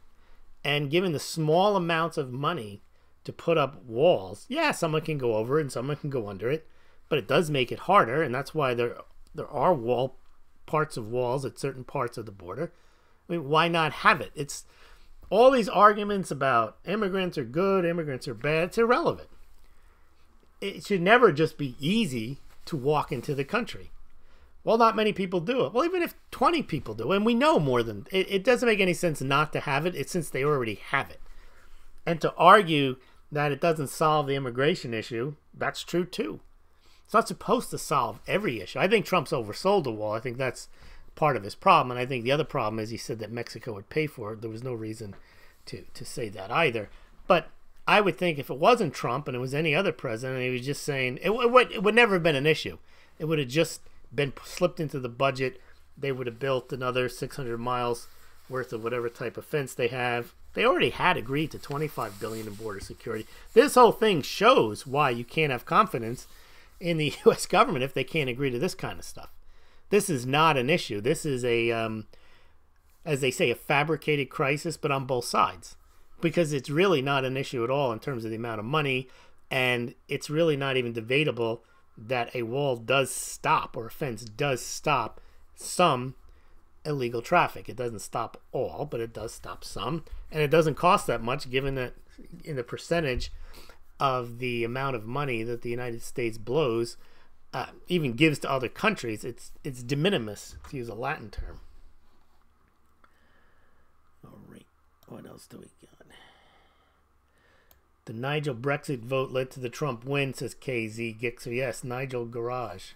And given the small amounts of money to put up walls, yeah, someone can go over it and someone can go under it, but it does make it harder, and that's why there are parts of walls at certain parts of the border. I mean, why not have it? It's all these arguments about immigrants are good, immigrants are bad. It's irrelevant. It should never just be easy to walk into the country. Well, not many people do it. Well, even if 20 people do, and we know more than... It doesn't make any sense not to have it, since they already have it. And to argue that it doesn't solve the immigration issue, that's true too. It's not supposed to solve every issue. I think Trump's oversold the wall. I think that's part of his problem. And I think the other problem is he said that Mexico would pay for it. There was no reason to say that either. But I would think if it wasn't Trump and it was any other president, and he was just saying... It would never have been an issue. It would have just been slipped into the budget. They would have built another 600 miles worth of whatever type of fence they have, They already had agreed to $25 billion in border security. This whole thing shows why you can't have confidence in the U.S. government if they can't agree to this kind of stuff. This is not an issue. This is a, as they say, a fabricated crisis, but on both sides. Because it's really not an issue at all in terms of the amount of money, and it's really not even debatable that a wall does stop, or a fence does stop, some illegal traffic. It doesn't stop all, but it does stop some. And it doesn't cost that much, given that in the percentage of the amount of money that the United States blows, even gives to other countries, it's de minimis, to use a Latin term. All right, what else do we got? The Nigel Brexit vote led to the Trump win, says KZ Gixer. Yes, Nigel Garage.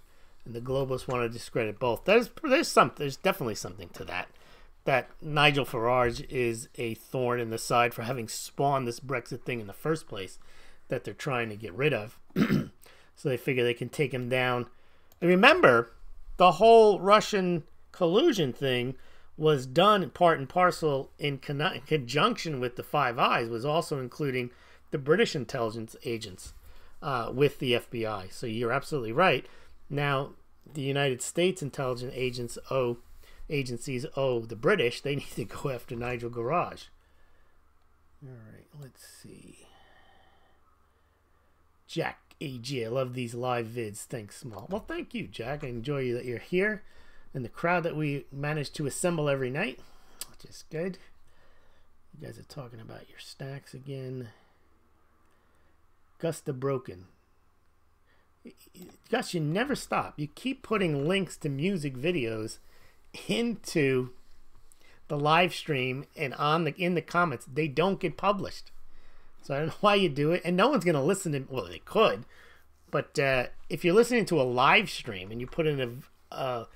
And the globalists want to discredit both. There's definitely something to that. That Nigel Farage is a thorn in the side for having spawned this Brexit thing in the first place that they're trying to get rid of. So they figure they can take him down. And remember, the whole Russian collusion thing was done part and parcel in conjunction with the Five Eyes, was also including the British intelligence agents with the FBI. So you're absolutely right. Now, the United States intelligence agencies owe the British. They need to go after Nigel Garage. All right, let's see. Jack AG, I love these live vids. Thanks, Smaulgld. Well, thank you, Jack. I enjoy that you're here and the crowd that we manage to assemble every night, which is good. You guys are talking about your stacks again. Gus the Broken. Gus, you never stop. You keep putting links to music videos into the live stream and in the comments. They don't get published. So I don't know why you do it. And no one's going to listen to, well, they could. But if you're listening to a live stream and you put in a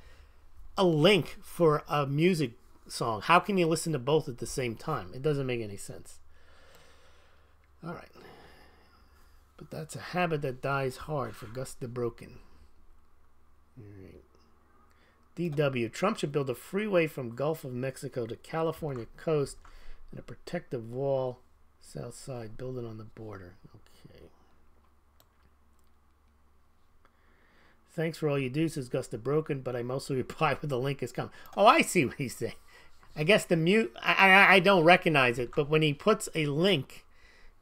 link for a music song, how can you listen to both at the same time? It doesn't make any sense. All right. But that's a habit that dies hard for Gus the Broken. All right. DW. Trump should build a freeway from Gulf of Mexico to California coast and a protective wall south side. Build it on the border. Okay. Thanks for all you do, says Gus the Broken, but I mostly reply with the link is coming. Oh, I see what he's saying. I guess the mute, I don't recognize it, but when he puts a link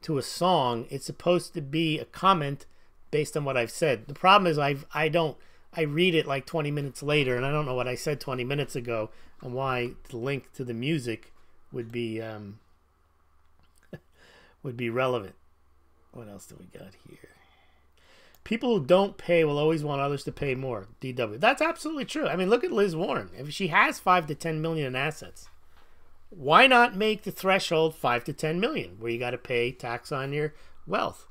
to a song, it's supposed to be a comment based on what I've said. The problem is I read it like 20 minutes later, and I don't know what I said 20 minutes ago and why the link to the music would be relevant. What else do we got here? People who don't pay will always want others to pay more. DW. That's absolutely true. I mean, look at Liz Warren. If she has 5 to 10 million in assets, why not make the threshold 5 to 10 million, where you got to pay tax on your wealth?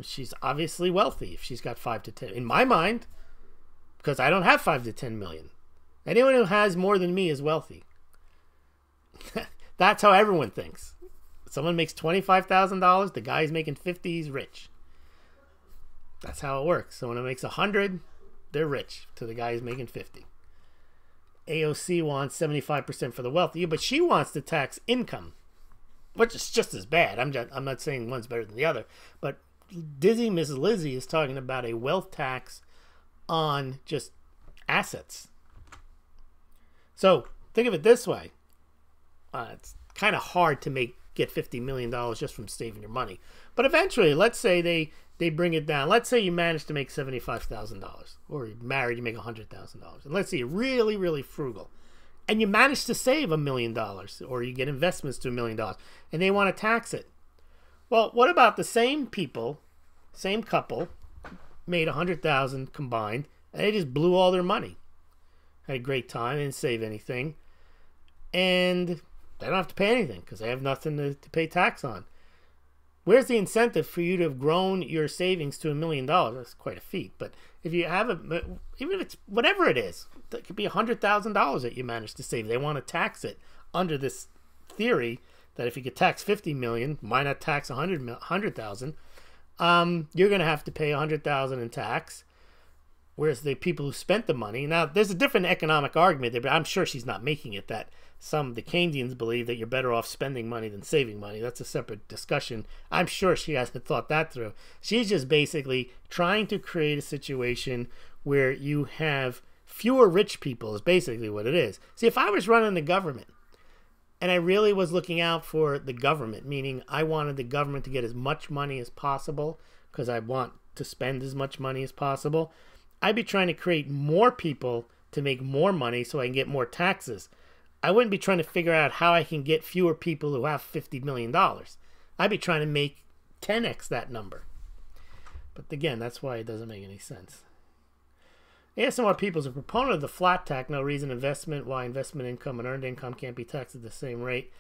She's obviously wealthy if she's got 5 to 10. In my mind, because I don't have 5 to 10 million. Anyone who has more than me is wealthy. That's how everyone thinks. Someone makes $25,000, the guy's making 50, he's rich. That's how it works. Someone who makes 100, they're rich, to the guy who's making 50. AOC wants 75% for the wealthy, but she wants to tax income, which is just as bad. I'm not saying one's better than the other, but Dizzy Mrs. Lizzy is talking about a wealth tax on just assets. So think of it this way. It's kind of hard to get $50 million just from saving your money. But eventually, let's say they bring it down. Let's say you manage to make $75,000, or you're married, you make $100,000. And let's say you're really, really frugal, and you manage to save $1 million, or you get investments to $1 million, and they want to tax it. Well, what about the same people, same couple, made $100,000 combined, and they just blew all their money, had a great time, didn't save anything, and they don't have to pay anything because they have nothing to pay tax on. Where's the incentive for you to have grown your savings to $1 million? That's quite a feat. But if you have even if it's whatever it is, it could be $100,000 that you managed to save. They want to tax it under this theory that if you could tax 50 million, why not tax 100,000? You're going to have to pay 100,000 in tax, Whereas the people who spent the money, now there's a different economic argument there, but I'm sure she's not making it that the Keynesians believe that you're better off spending money than saving money. That's a separate discussion. I'm sure she hasn't thought that through. She's just basically trying to create a situation where you have fewer rich people is basically what it is. See, if I was running the government and I really was looking out for the government, meaning I wanted the government to get as much money as possible because I want to spend as much money as possible, I'd be trying to create more people to make more money so I can get more taxes. I wouldn't be trying to figure out how I can get fewer people who have $50 million. I'd be trying to make 10x that number. But again, that's why it doesn't make any sense. ASMR people is a proponent of the flat tax, no reason investment, why investment income and earned income can't be taxed at the same rate.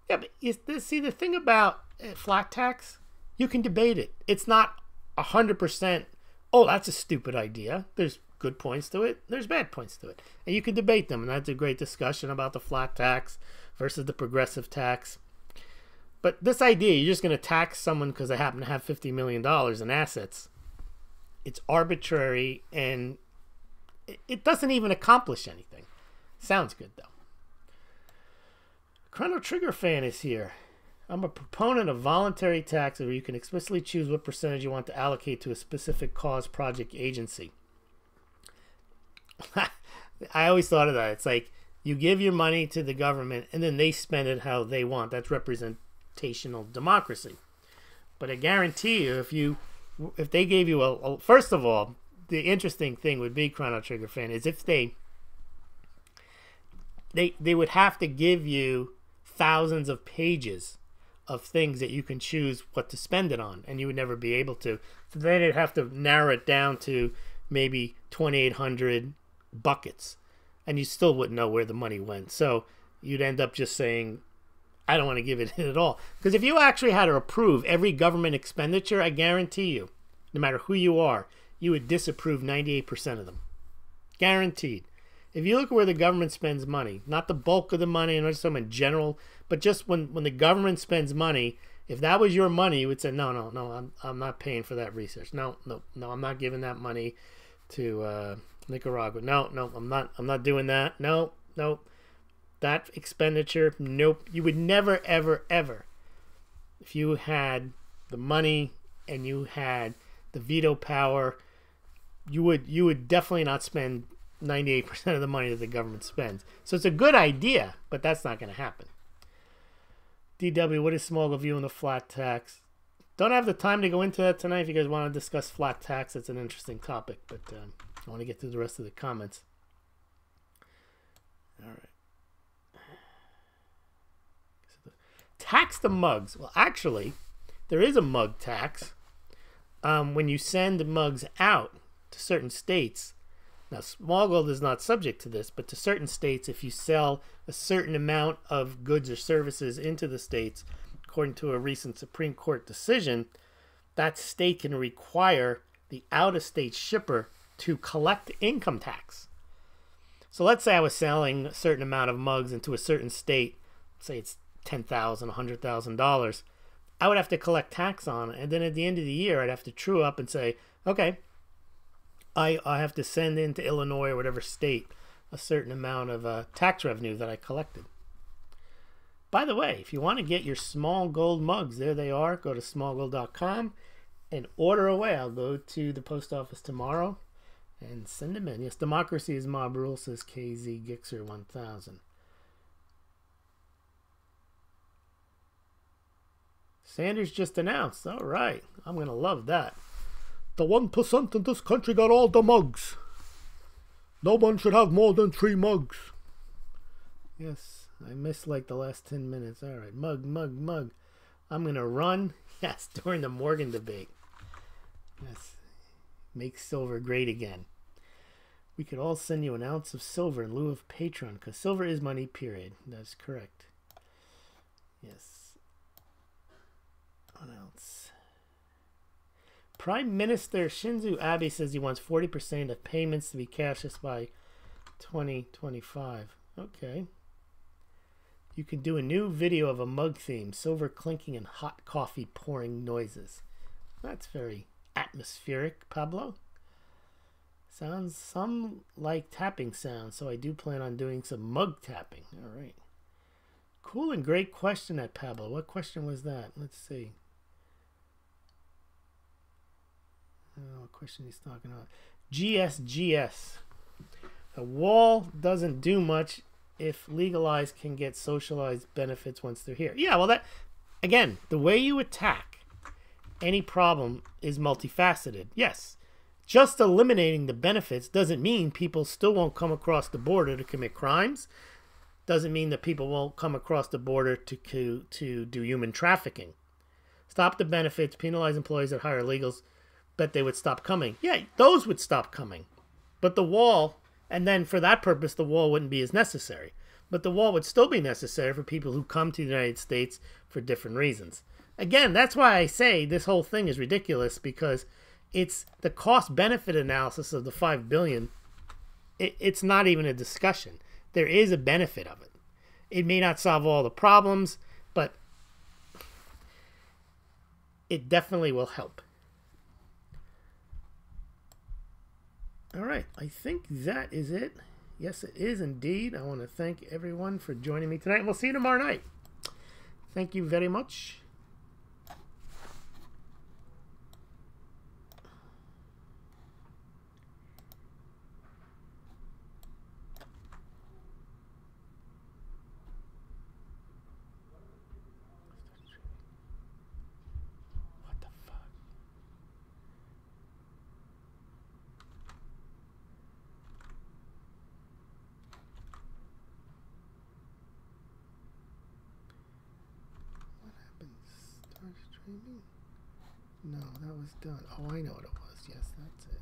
Yeah, but see, the thing about flat tax, you can debate it. It's not 100%, oh, that's a stupid idea. There's good points to it. There's bad points to it. And you can debate them. And that's a great discussion about the flat tax versus the progressive tax. But this idea, you're just going to tax someone because they happen to have $50 million in assets. It's arbitrary and it doesn't even accomplish anything. Sounds good, though. Chrono Trigger fan is here. I'm a proponent of voluntary tax where you can explicitly choose what percentage you want to allocate to a specific cause, project, agency. I always thought of that. It's like you give your money to the government and then they spend it how they want. That's representational democracy. But I guarantee you, if they gave you first of all, the interesting thing would be, Chrono Trigger fan, is if they would have to give you thousands of pages of things that you can choose what to spend it on, and you would never be able to. So then they'd have to narrow it down to maybe 2,800 buckets, and you still wouldn't know where the money went. So you'd end up just saying, I don't want to give it in at all. Because if you actually had to approve every government expenditure, I guarantee you, no matter who you are, you would disapprove 98% of them. Guaranteed. If you look at where the government spends money, not the bulk of the money, and not just in general, but just when the government spends money, if that was your money, you would say, no, I'm not paying for that research. No, I'm not giving that money to Nicaragua. No, I'm not doing that. No, that expenditure, nope. You would never, ever, ever, if you had the money and you had the veto power, you would definitely not spend 98% of the money that the government spends. So it's a good idea, but that's not going to happen. DW, what is Smaulgld view on the flat tax? Don't have the time to go into that tonight. If you guys want to discuss flat tax, it's an interesting topic, but I want to get to the rest of the comments. All right. Tax the mugs. Well, actually, there is a mug tax. When you send mugs out to certain states, now Smaulgld is not subject to this, but to certain states, if you sell a certain amount of goods or services into the states, according to a recent Supreme Court decision, that state can require the out-of-state shipper to collect income tax. So let's say I was selling a certain amount of mugs into a certain state, say it's $10,000, $100,000. I would have to collect tax on it, and then at the end of the year, I'd have to true up and say, okay, I have to send into Illinois or whatever state a certain amount of tax revenue that I collected. By the way, if you want to get your Smaulgld mugs, there they are. Go to smaulgld.com and order away. I'll go to the post office tomorrow and send them in. Yes, democracy is mob rule, says KZ Gixer 1000. Sanders just announced. All right. I'm going to love that.
The 1% in this country got all the mugs. No one should have more than 3 mugs.
Yes, I missed like the last 10 minutes. All right, mug. I'm going to run. Yes, during the Morgan debate. Yes, make silver great again. We could all send you an ounce of silver in lieu of Patreon, because silver is money, period. That's correct. Yes. What else? Prime Minister Shinzo Abe says he wants 40% of payments to be cashless by 2025. Okay. You can do a new video of a mug theme, silver clinking and hot coffee pouring noises. That's very atmospheric, Pablo. Sounds some like tapping sounds, so I do plan on doing some mug tapping. All right. Cool and great question at Pablo. What question was that? Let's see. I don't know what question he's talking about. GSGS. A wall doesn't do much if legalized can get socialized benefits once they're here. Yeah, well, that, again, the way you attack any problem is multifaceted. Yes, just eliminating the benefits doesn't mean people still won't come across the border to commit crimes. Doesn't mean that people won't come across the border to do human trafficking. Stop the benefits, penalize employees that hire illegals, bet they would stop coming. Yeah, those would stop coming. But the wall, and then for that purpose, the wall wouldn't be as necessary. But the wall would still be necessary for people who come to the United States for different reasons. Again, that's why I say this whole thing is ridiculous, because it's the cost-benefit analysis of the $5 billion. It's not even a discussion. There is a benefit of it. It may not solve all the problems, but it definitely will help. All right, I think that is it. Yes, it is indeed. I want to thank everyone for joining me tonight, and we'll see you tomorrow night. Thank you very much. What the fuck? What happened? Start streaming? No, that was done. Oh, I know what it was. Yes, that's it.